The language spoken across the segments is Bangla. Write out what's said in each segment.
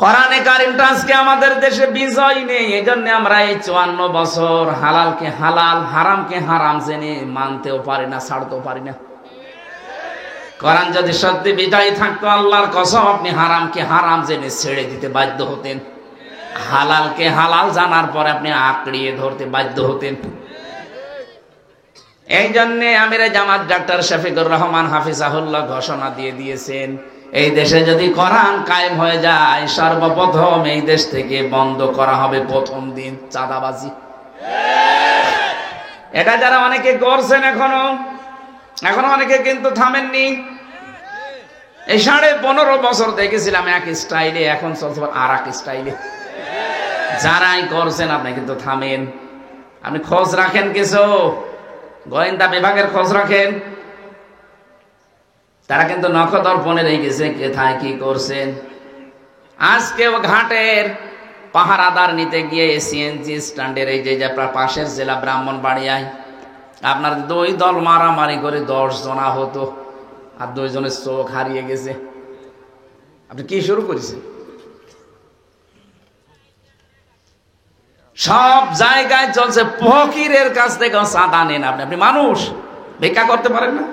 কোরআনে কারিমটা আজকে আমাদের দেশে বিজয় নেই, এই জন্য আমরা এই 54 বছর হালালকে হালাল হারামকে হারাম জেনে মানতেও পারি না, ছাড়তেও পারি না। কোরআন যদি সত্যি বিজয় থাকতো, আল্লাহর কসম আপনি হারামকে হারাম জেনে ছেড়ে দিতে বাধ্য হতেন, হালালকে হালাল জানার পরে আপনি আঁকড়িয়ে ধরতে বাধ্য হতেন। এই জন্যে আমিরে জামাত ডাক্তার শফিকুর রহমান হাফিজাহুল্লাহ ঘোষণা দিয়ে দিয়েছেন, এই দেশে যদি কোরআন কায়েম হয়ে যায়, সর্বপ্রথম এই দেশ থেকে বন্ধ করা হবে প্রথম দিন চাঁদাবাজি। এটা যারা অনেকে করছেন এখনো অনেকে কিন্তু থামেননি। এই 15.5 বছর দেখেছিলাম এক স্টাইলে, এখন চলছে আর এক স্টাইলে। যারাই করছেন আপনি কিন্তু থামেন। আপনি খোঁজ রাখেন, কিছু গোয়েন্দা বিভাগের খোঁজ রাখেন, তারা কিন্তু নখদর্পণে রেখেছে কোথায় কি করছেন। আজকেও ঘাটের পাহারাদার নিতে গিয়ে সিএনজি স্ট্যান্ডের এই যে পাশের জেলা ব্রাহ্মণবাড়িয়ায় আপনার 2 দল মারামারি করে 10 জনা হতো, আর 2 জনের চোখ হারিয়ে গেছে। আপনি কি শুরু করেছেন? সব জায়গায় চলছে ফকিরের কাছ থেকে চাঁদা নেন। আপনি মানুষ ভিক্ষা করতে পারেন না,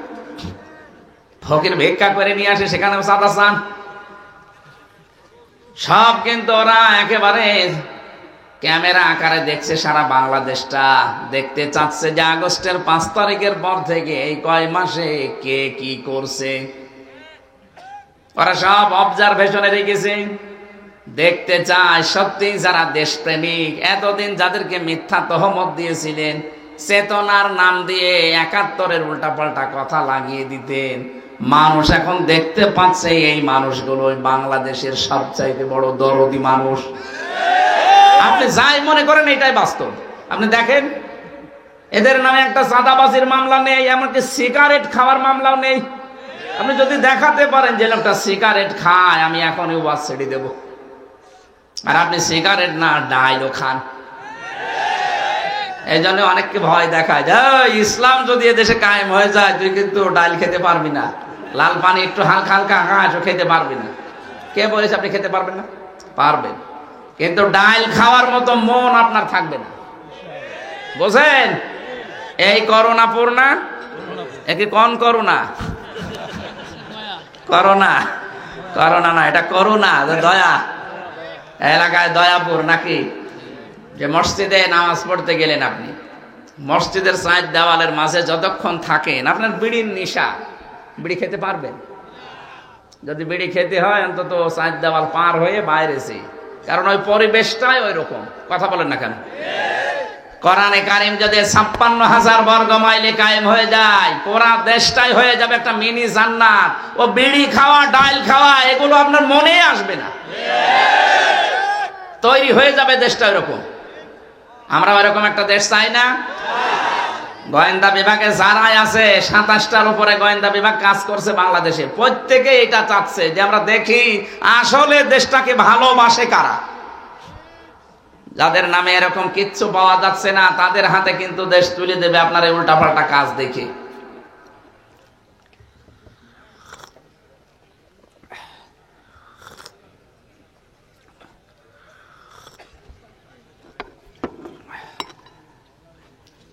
ফকির ভিক্ষা করে নিয়ে আসে, সেখানেও চাঁদা চান। সব কিন্তু ওরা একেবারে ক্যামেরা আকারে দেখছে, সারা বাংলাদেশটা দেখতে চাচ্ছে যে আগস্টের 5 তারিখের পর থেকে এই কয় মাসে কে কি করছে। ওরা সব অবজারভেশনে রেখেছে, দেখতে চায় সত্যি যারা দেশপ্রেমিক, এতদিন যাদেরকে মিথ্যা তহমত দিয়েছিলেন, চেতনার নাম দিয়ে 71-এর উল্টাপাল্টা কথা লাগিয়ে দিতেন, মানুষ এখন দেখতে পাচ্ছে এই মানুষগুলো বাংলাদেশের সবচাইতে বড় দরদি মানুষ। আপনি যাই মনে করেন এটাই বাস্তব। আপনি দেখেন এদের নামে একটা চাঁদাবাজির মামলা নেই, এমনকি সিগারেট খাওয়ার মামলাও নেই। আপনি যদি দেখাতে পারেন যে লোকটা সিগারেট খায়, আমি এখনই ওয়াজ ছেড়ে দেব। আর আপনি সিগারেট না ডাইলও খান। এই জন্য অনেককে ভয় দেখায় যে ইসলাম যদি এদেশে কায়েম হয়ে যায়, তুই কিন্তু ডাইল খেতে পারবি না, লাল পানি একটু হালকা হালকা ঘাসও খেতে পারবি না। কে বলেছে আপনি খেতে পারবেন না? পারবেন, কিন্তু ডাইল খাওয়ার মতো মন আপনার থাকবে না। বুঝেন? এই করোনা পূর্ণা একে কোন করোনা? করোনা করোনা না, এটা করোনা, দয়া। এলাকায় দয়াপুর নাকি? যে মসজিদে নামাজ পড়তে গেলেন, আপনি মসজিদের 4 দেওয়ালের মাঝে যতক্ষণ থাকেন, আপনার বিড়ির নেশা, বিড়ি খেতে পারবেন? যদি বিড়ি খেতে হয় অন্তত 4 দেওয়াল পার হয়ে বাইরেছে, কারণ ওই পরিবেশটাই ওই রকম। কথা বলেন না কেন? কোরআনে কারিম যদি 56,000 বর্গ মাইলে কায়েম হয়ে যায়, পুরা দেশটাই হয়ে যাবে একটা মিনি জান্নাত। ও বিড়ি খাওয়া, ডাইল খাওয়া, এগুলো আপনার মনে আসবে না, তৈরি হয়ে যাবে দেশটা এরকম। আমরা এরকম একটা দেশ চাই না। গোয়েন্দা বিভাগে যারাই আছে, 27টার উপরে গোয়েন্দা বিভাগ কাজ করছে বাংলাদেশে, প্রত্যেকে এটা চাচ্ছে যে আমরা দেখি আসলে দেশটাকে ভালোবাসে কারা। যাদের নামে এরকম কিচ্ছু পাওয়া যাচ্ছে না, তাদের হাতে কিন্তু দেশ তুলে দেবে আপনার এই উল্টাপাল্টা কাজ দেখে।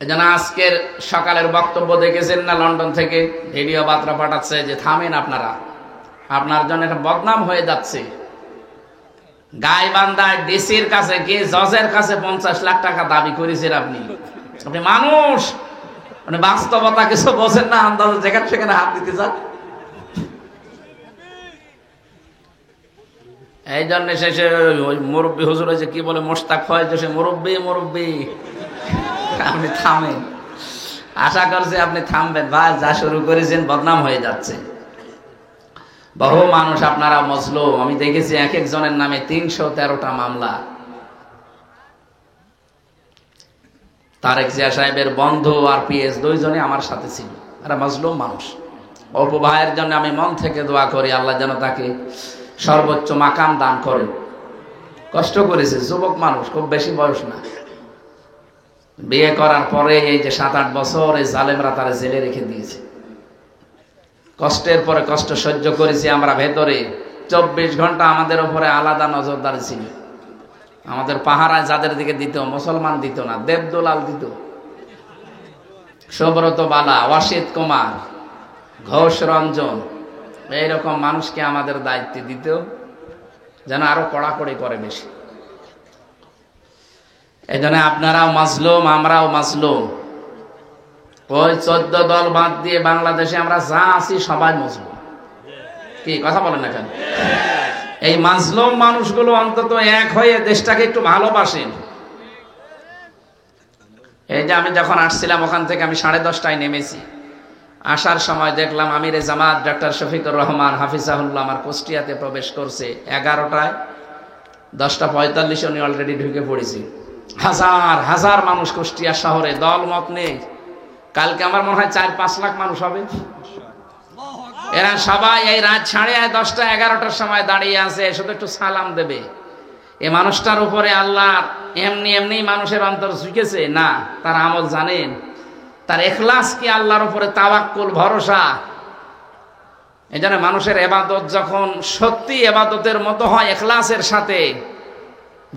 এজন্য আজকের সকালের বক্তব্য দেখেছেন না, লন্ডন থেকে ভিডিও বার্তা পাঠাচ্ছে যে থামেন আপনারা, আপনার জন্য একটা বদনাম হয়ে যাচ্ছে। গাইবান্ধায় ডিসির কাছে কি, জজের কাছে 50 লাখ টাকা দাবি করেছেন আপনি। আপনি মানুষ, মানে বাস্তবতা কিছু বোঝেন না, আন্দাজ যেখানে সেখানে হাত দিতে চান। এই জন্য শেষে ওই মুরব্বী হুজুর হয়েছে কি বলে, মোস্তাক ফয়েজ, সে মুরব্বী মুরব্বী। আপনি থামেন, আশা করছি আপনি থামবেন। ভাই যা শুরু করেছেন বদনাম হয়ে যাচ্ছে। বহু মানুষ আপনারা মজলুম, আমি দেখেছি এক একজনের নামে 313টা মামলা। তারেক জিয়া সাহেবের বন্ধু আর পিএস 2 জনে আমার সাথে ছিল, এরা মজলুম মানুষ। অপু ভাইয়ের জন্য আমি মন থেকে দোয়া করি, আল্লাহ যেন তাকে সর্বোচ্চ মাকাম দান করে। কষ্ট করেছে, যুবক মানুষ, খুব বেশি বয়স না। বিয়ে করার পরে এই যে 7-8 বছর এই জালেমরা তারা জেলে রেখে দিয়েছে। কষ্টের পরে কষ্ট সহ্য করেছি আমরা ভেতরে, 24 ঘন্টা আমাদের উপরে আলাদা নজরদারি ছিল। আমাদের পাহারায় যাদের দিকে দিত, মুসলমান দিত না, দেবদুলাল দিত, সুব্রত বালা, ওয়াসিদ কুমার, ঘোষ রঞ্জন, এইরকম মানুষকে আমাদের দায়িত্ব দিত যেন আরো কড়াকড়ি করে বেশি। এই জন্য আপনারাও মাজলুম, আমরাও মাজলুম। ওই 14 দল বাদ দিয়ে বাংলাদেশে আমরা যা আছি সবাই মাজলুম। কি কথা বলেন না কেন? এই মাজলুম মানুষগুলো অন্তত এক হয়ে দেশটাকে একটু ভালোবাসেন। এই যে আমি যখন আসছিলাম ওখান থেকে আমি 10:30টায় নেমেছি। আসার সময় দেখলাম আমিরে জামাত ডক্টর শফিকুর রহমান হাফিজাহুল্লাহ আমার কুষ্টিয়াতে প্রবেশ করছে 11টায়। 10:45 উনি অলরেডি ঢুকে পড়েছি। হাজার হাজার মানুষ কুষ্টিয়া শহরে, দল মত নেই। কালকে আমার মনে হয় 4-5 লাখ মানুষ হবে। এরা সবাই এই রাত 10:30, 11টার সময় দাঁড়িয়ে আছে, শুধু একটু সালাম দেবে। এই মানুষটার উপরে আল্লাহ এমনি এমনি মানুষের অন্তর ঝুঁকেছে না, তার আমল জানেন, তার ইখলাস কি আল্লাহর উপরে তাওয়াক্কুল, ভরসা। এই জন্য মানুষের ইবাদত যখন সত্যি ইবাদতের মতো হয় ইখলাসের সাথে,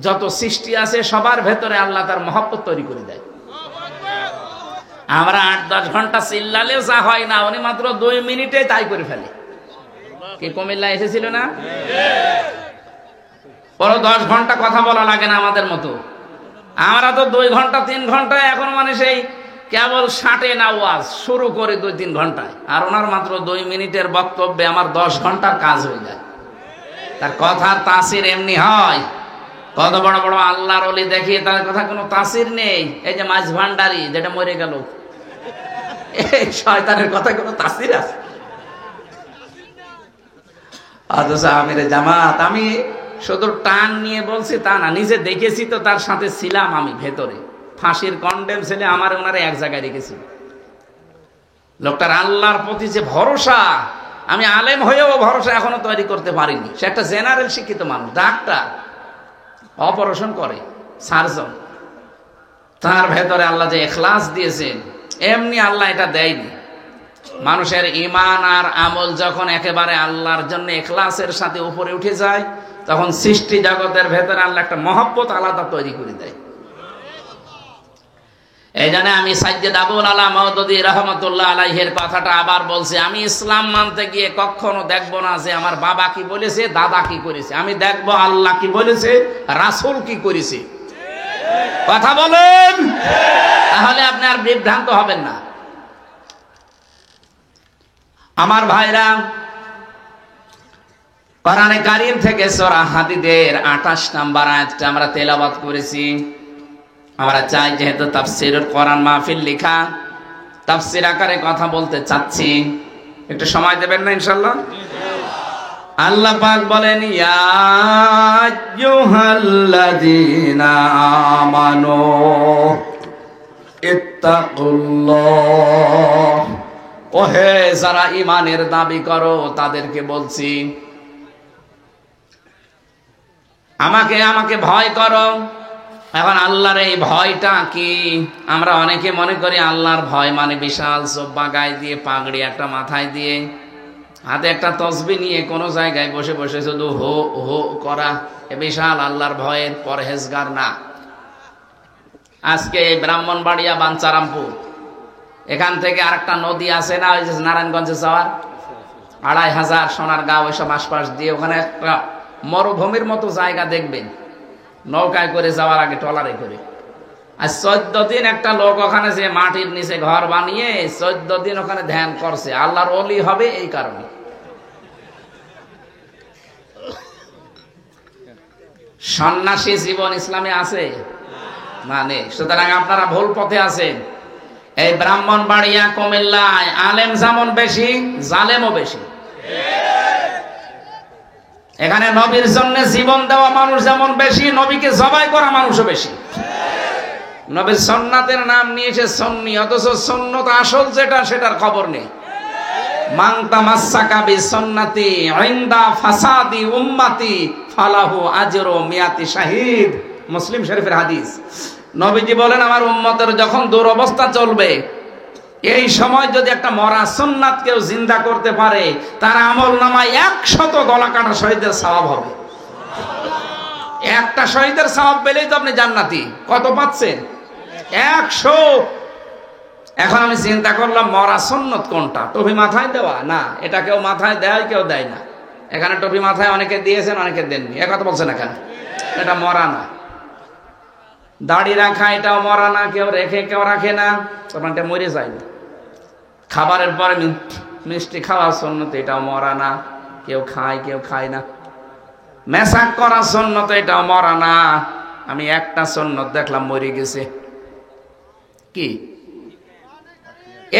যত সৃষ্টি আছে সবার ভেতরে আল্লাহ তার মহব্বত তৈরি করে দেয়। আমরা 8-10 ঘন্টা চিল্লালেও যা হয় না, উনি মাত্র 2 মিনিটে তাই করে ফেলে। কি কুমিল্লা এসেছিল না? পরে 10 ঘন্টা কথা বলা লাগে না আমাদের মতো। আমরা তো 2 ঘন্টা 3 ঘন্টায় এখন মানে সেই কেবল 60 না ওয়াজ শুরু করে 2-3 ঘন্টায়, আর ওনার মাত্র 2 মিনিটের বক্তব্যে আমার 10 ঘন্টার কাজ হয়ে যায়। তার কথার তাসির এমনি হয়। কত বড় বড় আল্লাহর ওলি দেখিয়ে তার কথা কোনো তাসির নেই। এই যে মাঝ ভান্ডারি যেটা মরে গেল, এই শয়তানের কথা কোনো তাসির আছে? অথচ আমিরে জামাত, আমি শুধু টান নিয়ে বলছি তা না, নিজে দেখেছি তো, তার সাথে ছিলাম আমি ভেতরে। ফাঁসির কন্ডেম ছেলে আমার ওনারা এক জায়গায় রেখেছিল। লোকটার আল্লাহর প্রতি যে ভরসা, আমি আলেম হয়েও ভরসা এখনো তৈরি করতে পারিনি। সে একটা জেনারেল শিক্ষিত মানুষ, ডাক্তার, অপারেশন করে, সার্জন। তার ভেতরে আল্লাহ যে ইখলাস দিয়েছেন, এমনি আল্লাহ এটা দেয়নি। মানুষের ঈমান আর আমল যখন একেবারে আল্লাহর জন্য ইখলাসের সাথে উপরে উঠে যায়, তখন সৃষ্টি জগতের ভেতরে আল্লাহ একটা মহব্বত আলাদা তৈরি করে দেয়। এই জন্য আমি সাজ্জাদ আবুল আলা মওদুদী রাহমাতুল্লাহ আলাইহির কথাটা আবার বলছি। আমি ইসলাম মানতে গিয়ে কখনো দেখবো না যে আমার বাবা কি বলেছে, দাদা কি করেছে। আমি দেখবো আল্লাহ কি বলেছে, রাসূল কি করেছে। কথা বলেন, তাহলে আপনি আর বিভ্রান্ত হবেন না। আমার ভাইরা, কোরআনে কারীম থেকে সূরা হাদীদের 28 নম্বর আয়াতটা আমরা তেলাওয়াত করেছি। আমরা চাই, যেহেতু তাফসীরুল কোরআন মাহফিল লেখা, তাফসীর আকারে কথা বলতে চাচ্ছি, একটু সময় দেবেন না ইনশাআল্লাহ? আল্লাহ পাক বলেন, ইয়া আইয়ুহাল্লাযীনা আমানু ইত্তাকুল্লাহ। ওহে যারা ঈমানের দাবি করো, তাদেরকে বলছি আমাকে ভয় করো। এখন আল্লাহর এই ভয়টা কি? আমরা অনেকে মনে করি আল্লাহর ভয় মানে বিশাল জুব্বা গায়ে দিয়ে, পাগড়ি একটা মাথায় দিয়ে, হাতে একটা তসবিহ নিয়ে কোনো জায়গায় বসে বসে শুধু হো হো করা, এ বিশাল আল্লাহর ভয়ের পরহেজগার না। আজকে এই ব্রাহ্মণবাড়িয়া বাঞ্চারামপুর, এখান থেকে আরেকটা নদী আছে না, ওই যে নারায়ণগঞ্জে যাওয়ার 2500 সোনারগাঁও, ওইসব আশপাশ দিয়ে, ওখানে একটা মরুভূমির মতো জায়গা দেখবেন, নৌকায় করে যাওয়ার আগে ট্রলারে করে। আর 14 দিন একটা লোক ওখানে যে মাটির নিচে ঘর বানিয়ে 14 দিন ওখানে ধ্যান করছে। আল্লাহর ওলি হবে এই কারণে। সন্ন্যাসী জীবন ইসলামে আছে মানে? সুতরাং আপনারা ভুল পথে আছেন। এই ব্রাহ্মণবাড়িয়া, কুমিল্লায় আলেম যেমন বেশি, জালেমও বেশি। এখানে নবীর জন্য জীবন দেওয়া মানুষ যেমন বেশি, নবীকে জবাই করা মানুষও বেশি। নবীর সুন্নাতের নাম নিয়েছে সুন্নি, অথচ সুন্নত আসল যেটা, সেটার খবর নেই। মান তামাসসাকা বিসুন্নতি ইনদা ফাসাদি উম্মতি ফালাহু আজরু মিয়াতি শাহিদ। মুসলিম শরীফের হাদিস। নবীজি বলেন, আমার উম্মতের যখন দুরবস্থা চলবে, এই সময় যদি একটা মরা সুন্নাত কেউ জিন্দা করতে পারে, তার আমল নামায় 100 গলা কাটা শহীদের সওয়াব হবে। একটা শহীদের সওয়াব পেলেই তো আপনি জান্নাতি। কত পাচ্ছেন? 100। এখন আমি চিন্তা করলাম মরা সুন্নত কোনটা? টুপি মাথায় দেওয়া? না, এটা কেউ মাথায় দেয়, কেউ দেয় না। এখানে টুপি মাথায় অনেকে দিয়েছেন, অনেকে দেননি। কথা বলছেন না কেন? এটা মরা না। দাড়ি রাখা এটাও মরা না, কেউ রেখে কেউ রাখে না, তখন এটা মরে যায় না। খাবারের পরে মিষ্টি খাওয়ার সুন্নত, এটাও মরা না, কেউ খায় কেউ খায় না। মেসাক করার সুন্নত, এটাও মরা না। আমি একটা সুন্নত দেখলাম মরে গেছে। কি?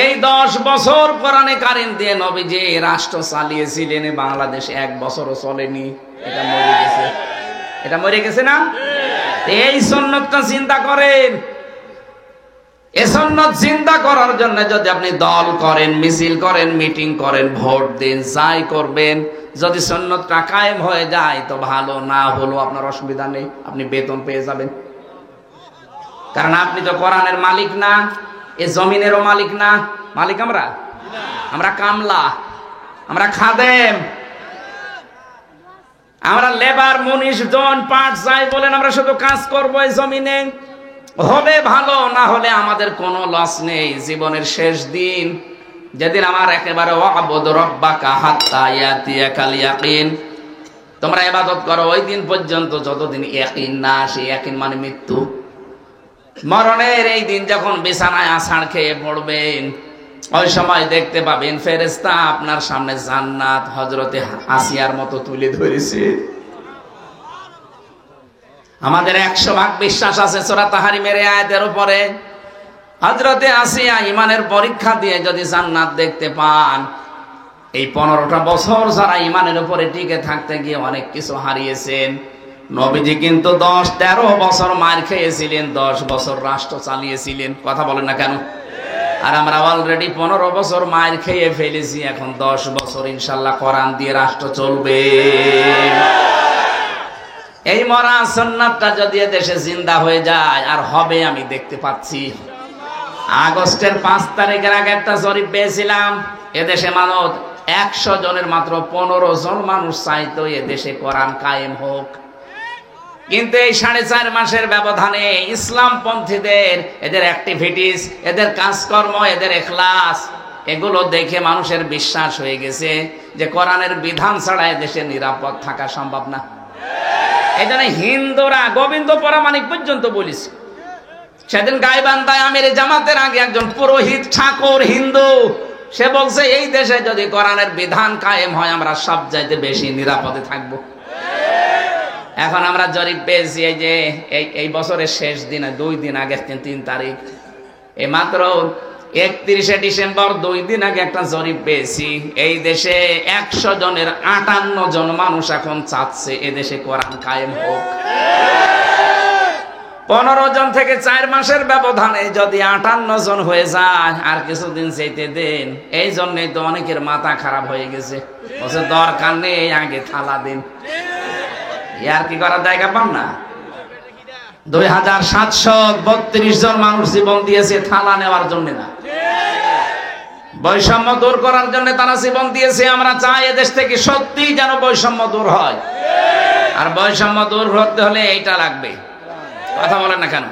এই 10 বছর কোরআনে কারিম দিয়ে নবীজি রাষ্ট্র চালিয়েছিলেন, বাংলাদেশ 1 বছরও চলেনি, এটা মরে গেছে। এটা মরে গেছে না? এই সুন্নতটা চিন্তা করেন। এই সুন্নত চিন্তা করার জন্য যদি আপনি দল করেন, মিছিল করেন, মিটিং করেন, ভোট দিন, যাই করবেন, যদি সুন্নতটা কায়েম হয়ে যায় তো ভালো, না হলো আপনার অসুবিধা নেই, আপনি বেতন পেয়ে যাবেন। কারণ আপনি তো কোরআনের মালিক না, এ জমিনেরও মালিক না। মালিক আমরা কামলা, আমরা খাদেম, আমরা লেবার, মুনিশ, জন, পাট যাই বলেন, আমরা শুধু কাজ করবো এই জমিনে। হবে ভালো, না হলে আমাদের কোনো লস নেই। জীবনের শেষ দিন যেদিন আমার একেবারে ওয়াবুদ রাব্বাকা হাত্তা ইয়াতিয়াকাল ইয়াকিন, তোমরা ইবাদত করো ওই দিন পর্যন্ত যতদিন ইয়াকিন না আসে। ইয়াকিন মানে মৃত্যু, মরণের এই দিন যখন বিছানায় আছাড় খেয়ে পড়বেন, ওই সময় দেখতে পাবেন ফেরেশতা আপনার সামনে জান্নাত হযরতে আসিয়ার মতো তুলে ধরেছে। আমাদের 100% বিশ্বাস আছে সূরা তাহরিমের আয়াতের উপরে, হযরতে আসিয়া ঈমানের পরীক্ষা দিয়ে যদি জান্নাত দেখতে পান, এই 15টা বছর যারা ঈমানের উপরে টিকে থাকতে গিয়ে অনেক কিছু হারিয়েছেন। নবীজি কিন্তু 10-13 বছর মার খেয়েছিলেন, 10 বছর রাষ্ট্র চালিয়েছিলেন। কথা বলেন না কেন? আর আমরা অলরেডি 15 বছর মার খেয়ে ফেলেছি, এখন 10 বছর ইনশাআল্লাহ কোরআন দিয়ে রাষ্ট্র চলবে। এই মরা সুন্নাতটা যদি দেশে জিন্দা হয়ে যায়, আর হবে আমি দেখতে পাচ্ছি। আগস্টের 5 তারিখের আগে একটা জরিপ পেয়েছিলাম, এদেশে মানুষ 100 জনের মাত্র 15 জন মানুষ চাইতো এদেশে কোরআন কায়েম হোক। কিন্তু এই 4.5 মাসের ব্যবধানে ইসলামপন্থীদের এদের অ্যাক্টিভিটিস, এদের কাজকর্ম, এদের ইখলাস, এগুলো দেখে মানুষের বিশ্বাস হয়ে গেছে যে কোরআনের বিধান ছাড়া এদেশে নিরাপদ থাকা সম্ভব না। এই জন্য হিন্দুরা গোবিন্দ পরামানিক পর্যন্ত বলিস, সেদিন গাইবান্ধায় আমির জামাতের আগে একজন পুরোহিত ঠাকুর হিন্দু, সে বলছে এই দেশে যদি কোরআনের বিধান কায়েম হয় আমরা সব চাইতে বেশি নিরাপদে থাকবো। এখন আমরা জরিপ পেয়েছি, এই যে এই বছরের শেষ দিনে 2 দিন আগে 3 তারিখ, এই মাত্র 31শে ডিসেম্বর 2 দিন আগে একটা জরিপ পেয়েছি, এই দেশে 100 জনের 58 জন মানুষ এখন চাচ্ছে এদেশে কোরআন কায়েম হোক। 15 জন থেকে 4 মাসের ব্যবধানে যদি 58 জন হয়ে যায়, আর কিছুদিন চাইতে দেন। এই জন্যই তো অনেকের মাথা খারাপ হয়ে গেছে, বলছে দরকার নেই, আগে থালা দিন। ইয়ার কি করার জায়গা পান না? 2732 জন মানুষ জীবন দিয়েছে থালা নেওয়ার জন্য না, বৈষম্য দূর করার জন্য তারা জীবন দিয়েছে। আমরা চাই এদেশ থেকে সত্যি যেন বৈষম্য দূর হয়, আর বৈষম্য দূর করতে হলে এইটা লাগবে। কথা বলেন না কেন?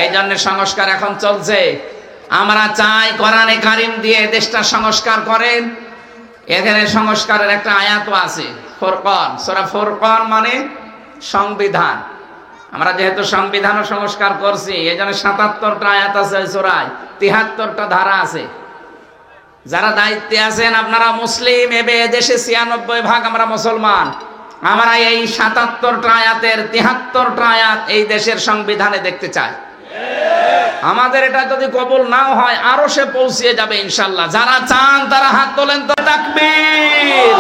এই জন্য সংস্কার এখন চলছে। আমরা চাই কোরআনে কারিম দিয়ে দেশটা সংস্কার করেন। এখানে সংস্কারের একটা আয়াতও আছে, ফুরকান, সূরা ফুরকান মানে সংবিধান। আমরা যেহেতু সংবিধানও সংস্কার করছি, এই জন্য 77টা আয়াত আছে ওই সূরায়, 73টা ধারা আছে। যারা দায়িত্বে আছেন আপনারা মুসলিম, দেশে 96% আমরা মুসলমান, আমরা এই 77টা আয়াতের 73টা আয়াত এই দেশের সংবিধানে দেখতে চাই। আমাদের এটা যদি কবুল নাও হয় আরো সে পৌঁছিয়ে যাবে ইনশাআল্লাহ। যারা চান তারা হাত তোলেন তো, তাকবীর,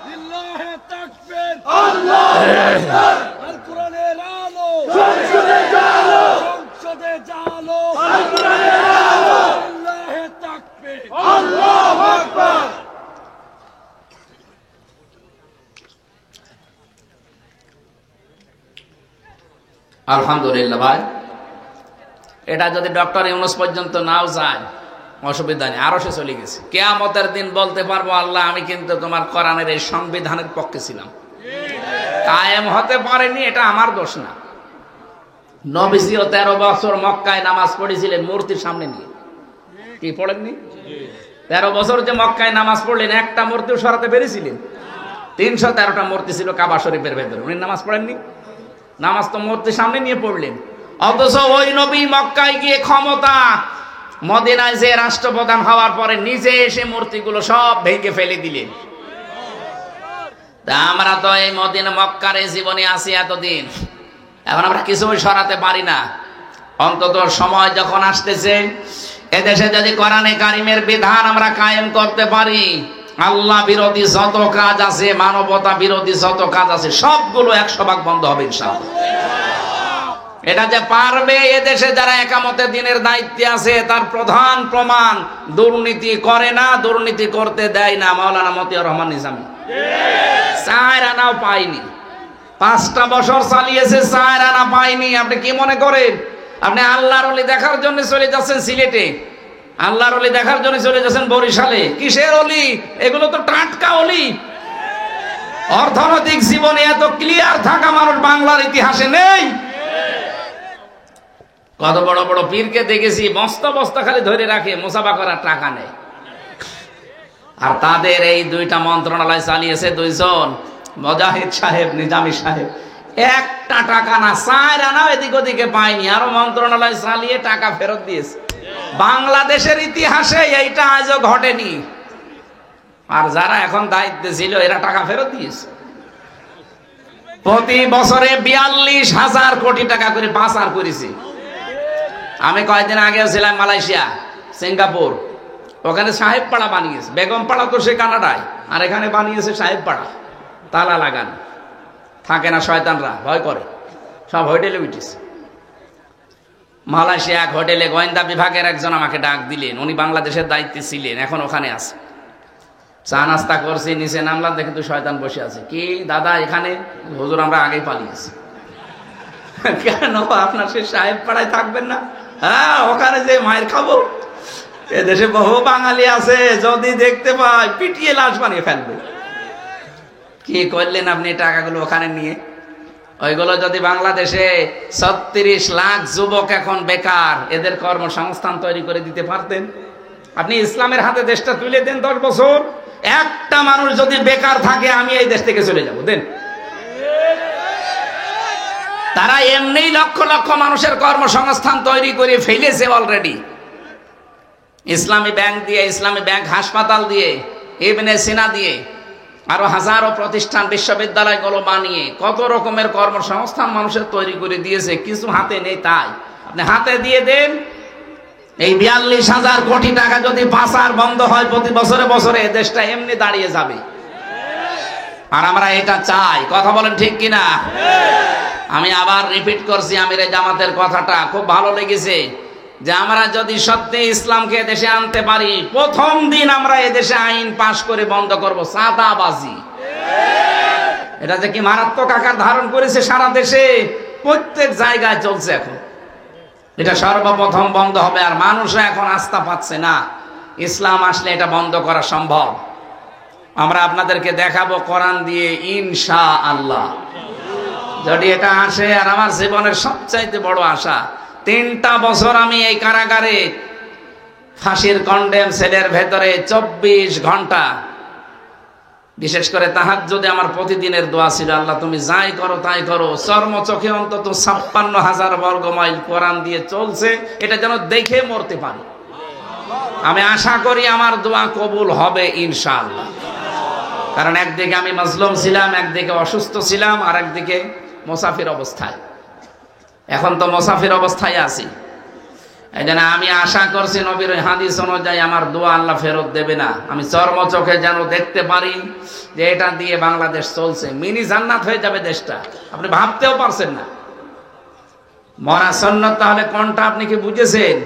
লিল্লাহি তাকবীর, আল্লাহু আকবার। আল কোরআনের আলো সংসদে জালো, সংসদে জালো, আল কোরআনের আলো, লিল্লাহি তাকবীর, আল্লাহু আকবার। আলহামদুলিল্লাহ ভাই, এটা যদি ডক্টর ইউনূস পর্যন্ত নাও যায় অসুবিধা নেই, আরো সে চলে গেছে। কিয়ামতের দিন বলতে পারবো, আল্লাহ আমি কিন্তু তোমার কোরআনের এই সংবিধানের পক্ষে ছিলাম, কায়েম হতে পারেনি, এটা আমার দোষ না। নবীজিও 13 বছর মক্কায় নামাজ পড়েছিলেন মূর্তির সামনে নিয়ে, কি পড়েননি? 13 বছর যে মক্কায় নামাজ পড়লেন, একটা মূর্তিও সরাতে পেরেছিলেন? 313টা মূর্তি ছিল কাবা শরীফের ভেতরে, উনি নামাজ পড়েননি? নামাজ তো মূর্তির সামনে নিয়ে পড়লেন। অথচ ওই নবী মক্কায় গিয়ে ক্ষমতা, মদিনায় যে রাষ্ট্রপ্রধান হওয়ার পরে নিজে এসে মূর্তিগুলো সব ভেঙে ফেলে দিলেন। তা আমরা তো এই মদিনা মক্কার এই জীবনে আছি এতদিন, এখন আমরা কিছুই সরাতে পারি না। অন্তত সময় যখন আসতেছে, এদেশে যদি কোরআনে কারিমের বিধান আমরা কায়েম করতে পারি, আল্লাহ বিরোধী যত কাজ আছে, মানবতা বিরোধী যত কাজ আছে, সবগুলো 100% বন্ধ হবে ইনশাআল্লাহ। এটা যে পারবে, এদেশে যারা একামতে দিনের দায়িত্বে আছে তার প্রধান প্রমাণ, দুর্নীতি করে না, দুর্নীতি করতে দেয় না। মাওলানা মতিয়ার রহমান নিজামী 4 আনাও পায়নি, 5টা বছর চালিয়েছে, 4 আনা পায়নি। আপনি কি মনে করেন আপনি আল্লাহর ওলি দেখার জন্য চলে যাচ্ছেন সিলেটে, আল্লাহর ওলি দেখার জন্য চলে যাচ্ছেন বরিশালে? কিসের ওলি? এগুলো তো টাটকা ওলি। অর্থনৈতিক জীবনে এত ক্লিয়ার থাকা মানুষ বাংলার ইতিহাসে নেই। কত বড় বড় পীরকে দেখেছি বস্তা বস্তা খালি ধরে রাখে, মুসাফা করার টাকা নেই। আর তাদের এই 2টা মন্ত্রণালয় চালিয়েছে 2 জন, মুজাহিদ সাহেব, নিজামী সাহেব। একটা টাকা না, 4 আনাও এদিক ওদিকে পায়নি, আরো মন্ত্রণালয় চালিয়ে টাকা ফেরত দিয়েছে। বাংলাদেশের ইতিহাসে এইটা আজও ঘটেনি। আর যারা এখন দায়িত্বে ছিল এরা টাকা ফেরত দিয়েছে। প্রতি বছরে 42,000 কোটি টাকা করে পাচার করেছে। আমি কয়েকদিন আগেও ছিলাম মালয়েশিয়া, সিঙ্গাপুর, ওখানে সাহেব পাড়া বানিয়েছে। বেগম পাড়া তো সে কানাডায়, আর এখানে বানিয়েছে সাহেব পাড়া। তালা লাগান, থাকে না শয়তানরা, ভয় করে, সব হোটেলে উঠেছে। মালয়েশিয়া এক হোটেলে গোয়েন্দা বিভাগের একজন আমাকে ডাক দিলেন, উনি বাংলাদেশের দায়িত্বে ছিলেন, এখন ওখানে আছে। চা নাস্তা করছি, নিচে নামলাম, দেখে তুই শয়তান বসে আছে। কি দাদা এখানে? হুজুর আমরা আগেই পালিয়েছি। কেন আপনার সে সাহেব পাড়ায় থাকবেন না? হ্যাঁ, ওখানে যে মায়ের খাবো। এদেশে বহু বাঙালি আছে, যদি দেখতে পাই পিটিয়ে লাশ বানিয়ে ফেলবে। কি করলেন আপনি টাকাগুলো ওখানে নিয়ে? ওইগুলো যদি বাংলাদেশে 36 লাখ যুবক এখন বেকার, এদের কর্মসংস্থান তৈরি করে দিতে পারতেন। আপনি ইসলামের হাতে দেশটা তুলে দেন, 10 বছর একটা মানুষ যদি বেকার থাকে, আমি এই দেশ থেকে চলে যাব, দেন। তারা এমনি লক্ষ লক্ষ মানুষের কর্মসংস্থান তৈরি করে ফেলেছে অলরেডি। ইসলামী ব্যাংক দিয়ে, ইসলামী ব্যাংক হাসপাতাল দিয়ে, ইবনে সিনা দিয়ে, আরো হাজারো প্রতিষ্ঠান, বিশ্ববিদ্যালয়গুলো বানিয়ে কত রকমের কর্মসংস্থান মানুষের তৈরি করে দিয়েছে। কিছু হাতে নেই, তাই আপনি হাতে দিয়ে দেন। এই 42,000 কোটি টাকা যদি পাচার বন্ধ হয় প্রতি বছরে বছরে, দেশটা এমনি দাঁড়িয়ে যাবে। আর আমরা এটা চাই, কথা বলেন ঠিক কিনা? আমি আবার রিপিট করছি, আমিরে জামাতের কথাটা খুব ভালো লেগেছে, যে আমরা যদি সত্যি ইসলামকে দেশে আনতে পারি, প্রথম দিন আমরা এদেশে আইন পাশ করে বন্ধ করব চাঁদাবাজি। এটা যে কি মারাত্মক আকার ধারণ করেছে সারা দেশে, প্রত্যেক জায়গায় চলছে এখন। এটা সর্বপ্রথম বন্ধ হবে। আর মানুষরা এখন আস্থা পাচ্ছে না, ইসলাম আসলে এটা বন্ধ করা সম্ভব। আমরা আপনাদেরকে দেখাবো কোরআন দিয়ে ইনশাআল্লাহ, যদি এটা আসে। আর আমার জীবনের সবচাইতে বড় আশা, 3টা বছর আমি এই কারাগারে ফাঁসির কন্ডেম সেলের ভেতরে 24 ঘন্টা, বিশেষ করে তাহাজ্জুদে আমার প্রতিদিনের দোয়া ছিল, আল্লাহ তুমি যাই করো তাই করো, চর্মচোখে অন্তত 56,000 বর্গ মাইল কোরআন দিয়ে চলছে, এটা যেন দেখে মরতে পারি। আমি আশা করি আমার দোয়া কবুল হবে ইনশাআল্লাহ। কারণ একদিকে আমি মাজলুম ছিলাম, একদিকে অসুস্থ ছিলাম, আর একদিকে মুসাফির অবস্থায়। এখন তো মুসাফির অবস্থায় আছি। এই জন্য আমি আশা করছি নবীর হাদিস অনুযায়ী আমার দোয়া আল্লাহ ফেরত দেবে না। আমি চর্মচোখে যেন দেখতে পারি যে এটা দিয়ে বাংলাদেশ চলছে, মিনি জান্নাত হয়ে যাবে দেশটা, আপনি ভাবতেও পারছেন না। মরা সুন্নাত তাহলে কোনটা আপনি কি বুঝেছেন?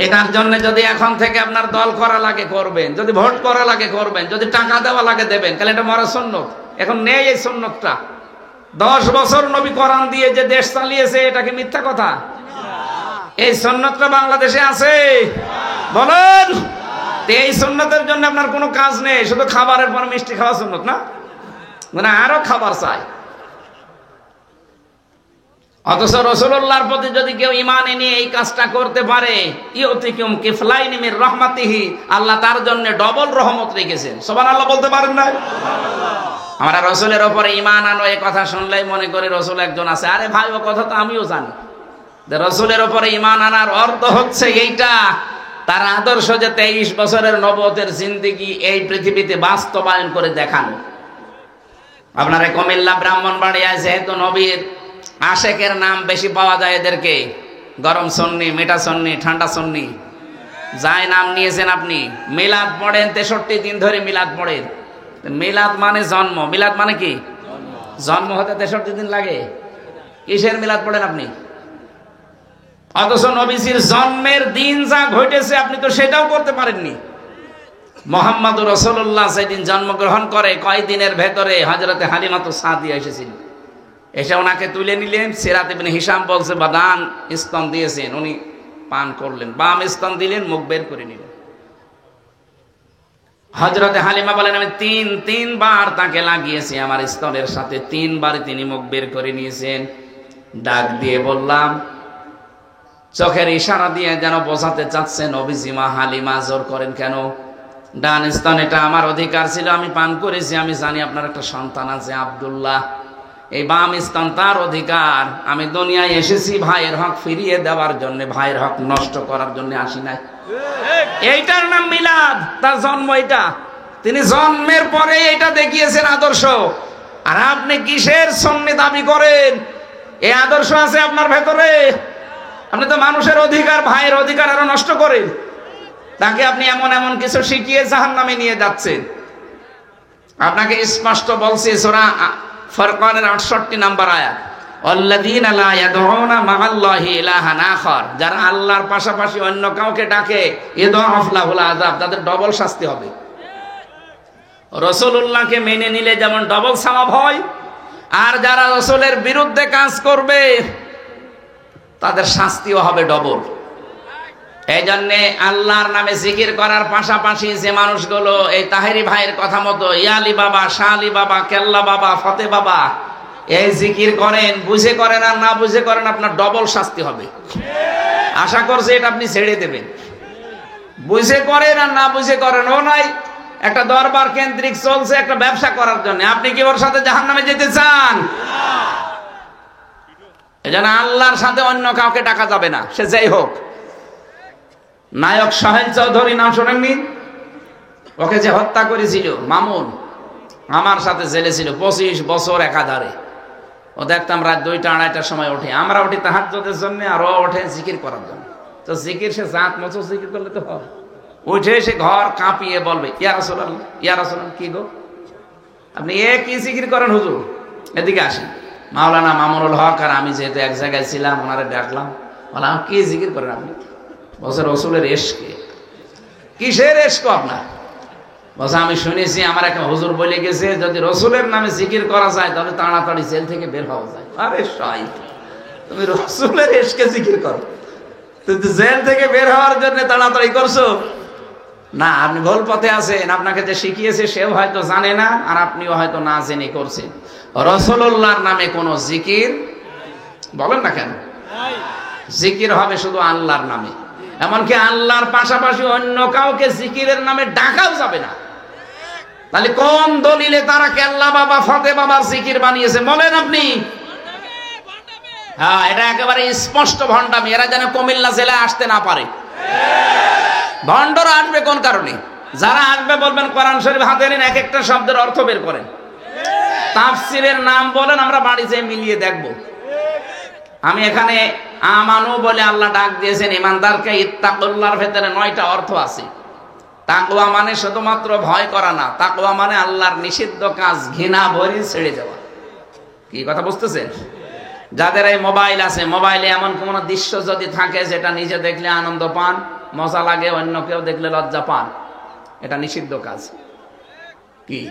এটার জন্য যদি এখন থেকে আপনার দল করা লাগে করবেন, যদি ভোট করা লাগে করবেন, যদি টাকা দেওয়া লাগে দেবেন, তাহলে এটা মরা সুন্নাত। এখন নেই এই সুন্নাতটা। 10 বছর নবী কোরআন দিয়ে যে দেশ চালিয়েছে, এটা কি মিথ্যা কথা? এই সুন্নতটা বাংলাদেশে আছে? বলেন। এই সুন্নতের জন্য আপনার কোনো কাজ নেই, শুধু খাবারের পর মিষ্টি খাওয়া সুন্নত না, মানে আরো খাবার চাই। অথচ রাসূলুল্লাহর প্রতি যদি কেউ ঈমান এনে এই কাজটা করতে পারে, ইউতিকুম কিফলাইনি মির রাহমাতিহি, আল্লাহ তার জন্য ডবল রহমত রেখেছেন। সুবহানাল্লাহ বলতে পারেন না? আমরা রাসূলের উপরে ঈমান আনো এই কথা শুনলেই মনে করি রাসূল একজন আছে। আরে ভাই, ও কথা তো আমিও জানি যে রাসূলের উপরে ঈমান আনার অর্থ হচ্ছে এইটা, তার আদর্শ যে 23 বছরের নবুয়তের জিন্দেগি এই পৃথিবীতে বাস্তবায়ন করে দেখানো। আপনার কুমিল্লা ব্রাহ্মণবাড়িয়ায় যেহেতু নবীর আশেকের নাম বেশি পাওয়া যায়, এদেরকে গরম সন্নি, মিঠা সন্নি, ঠান্ডা সন্নি যাই নাম নিয়েছেন আপনি। মিলাদ পড়েন 63 দিন ধরে মিলাদ পড়েন। মিলাদ মানে জন্ম, মিলাদ মানে কি? জন্ম হতে 63 দিন লাগে। কিসের মিলাদ পড়েন আপনি? অথচ নবীজির জন্মের দিন যা ঘটেছে আপনি তো সেটাও করতে পারেননি। মুহাম্মদুর রাসূলুল্লাহ সেদিন জন্মগ্রহণ করে কয়দিনের ভেতরে হযরতে হালিমাতুস সাদিয়া এসেছিলেন। এসে ওনাকে তুলে নিলেন। সিরাত ইবনে হিশাম বলছে বাদান স্তন দিয়েছেন, উনি পান করলেন, বাম স্তন দিলেন, মুখ বের করে নিলেন। হযরতে হালিমা বলেন আমি তিনবার তাকে লাগিয়েছি আমার স্তনের সাথে, 3 বার তিনি মুখ বের করে নিয়েছেন। ডাক দিয়ে বললাম, চোখের ইশারা দিয়ে যেন বোঝাতে চাচ্ছেন নবীজি মা হালিমা জোর করেন কেন? ডান স্তন এটা আমার অধিকার ছিল, আমি পান করেছি, আমি জানি আপনার একটা সন্তান আছে আব্দুল্লাহ, এই বাম স্তন তার অধিকার। আমি দুনিয়ায় এসেছি ভাইয়ের হক ফিরিয়ে দেওয়ার জন্য, ভাইয়ের হক নষ্ট করার জন্য আসি নাই। এইটার নাম মিলাদ, তার জন্ম এটা। তিনি জন্মের পরে এটা দেখিয়েছেন আদর্শ। আর আপনি কিসের সন্নি দাবি করেন? এই আদর্শ আছে আপনার ভেতরে? আপনি তো মানুষের অধিকার, ভাইয়ের অধিকার আরো নষ্ট করেন। তাকে আপনি এমন এমন কিছু শিখিয়ে জাহান্নামে নিয়ে যাচ্ছেন। আপনাকে স্পষ্ট বলছে সূরা ফুরকানের 68 নম্বর আয়াত, আল্লাযীনা লা ইয়াদউনা মা'আল্লাহি ইলাহান আখার, যারা আল্লাহর পাশাপাশি অন্য কাউকে ডাকে, ইযআফ লাহুল আযাব, তাদের ডবল শাস্তি হবে। রাসূলুল্লাহকে মেনে নিলে যেমন ডবল সওয়াব হয়, আর যারা রাসূলের বিরুদ্ধে কাজ করবে তাদের শাস্তিও হবে ডবল। এই জন্যে আল্লাহর নামে জিকির করার পাশাপাশি যে মানুষগুলো এই তাহেরি ভাইয়ের কথা মতো ইয়ালি বাবা, শালি বাবা, কেল্লা বাবা, ফতে বাবা এই জিকির করেন, বুঝে করেন আর না বুঝে করেন, আপনার ডবল শাস্তি হবে। আশা করছি এটা আপনি ছেড়ে দেবেন। বুঝে করেন আর না বুঝে করেন, ও নাই একটা দরবার কেন্দ্রিক চলছে একটা ব্যবসা করার জন্য। আপনি কি ওর সাথে জাহান্নামে যেতে চান? এজন্য আল্লাহর সাথে অন্য কাউকে ডাকা যাবে না, সে যাই হোক। নায়ক সোহেল চৌধুরী নাম শোনেননি? ওকে যে হত্যা করেছিল মামুন, আমার সাথে জেলে ছিল 25 বছর একাধারে। ও দেখতাম রাত 2টা 2:30টার সময় ওঠে, আমরা উঠি তাহাজ্জুদের জন্য, আর ও ওঠে জিকির করার জন্য। তো জিকির সে জাত মতো জিকির করলে তো হয়। উঠে সে ঘর কাঁপিয়ে বলবে ইয়া রাসূলুল্লাহ, ইয়া রাসূলুল্লাহ। কি গো আপনি কি জিকির করেন হুজুর? এদিকে আসেন। মাওলানা মামুনুল হক আর আমি যেহেতু এক জায়গায় ছিলাম, ওনারে ডাকলাম, বললাম কি জিকির করেন আপনি? বলছে রসুলের এশকে। কিসের এশক আপনার? বলছে আমি শুনেছি আমার একটা হুজুর বলে গেছে যদি রসুলের নামে জিকির করা যায় তাহলে তাড়াতাড়ি জেল থেকে বের হওয়া যায়। আরে শাই, তুমি রসুলের এশকে জিকির করো, তুমি জেল থেকে বের হওয়ার জন্য তাড়াতাড়ি করছো না। আপনি ভুল পথে আছেন। আপনাকে যে শিখিয়েছে সেও হয়তো জানে না, আর আপনিও হয়তো না জেনে করছেন। রাসূলুল্লাহর নামে কোনো জিকির বলেন না কেন? জিকির হবে শুধু আল্লাহর নামে। এমনকি আল্লাহর পাশাপাশি অন্য কাউকে জিকিরের নামে ডাকাও যাবে না। তাহলে কোন দলিলে তারা কেল্লা বাবা, ফতে বাবার জিকির বানিয়েছে বলেন আপনি? হ্যাঁ, এটা একেবারে স্পষ্ট ভণ্ডামি। এরা যেন কুমিল্লা জেলায় আসতে না পারে। ভণ্ডরা আসবে কোন কারণে? যারা আসবে বলবেন কোরআন শরীফ হাতে নিন, এক একটা শব্দের অর্থ বের করেন, তাফসীরের নাম বলেন, আমরা বাড়ি যেয়ে মিলিয়ে দেখব। আমি এখানে আমানু বলে আল্লাহ ডাক দিয়েছেন ইমানদারকে। ইত্তাকুল্লাহর ভেতরে 9টা অর্থ আছে। তাকওয়া মানে শুধুমাত্র ভয় করা না, তাকওয়া মানে আল্লাহর নিষিদ্ধ কাজ ঘৃণা ভরে ছেড়ে যাওয়া। কি কথা বুঝতেছেন? যাদের এই মোবাইল আছে, মোবাইলে এমন কোন দৃশ্য যদি থাকে যেটা নিজে দেখলে আনন্দ পান, মজা লাগে, অন্য কেউ দেখলে লজ্জা পান, এটা নিষিদ্ধ কাজ। কি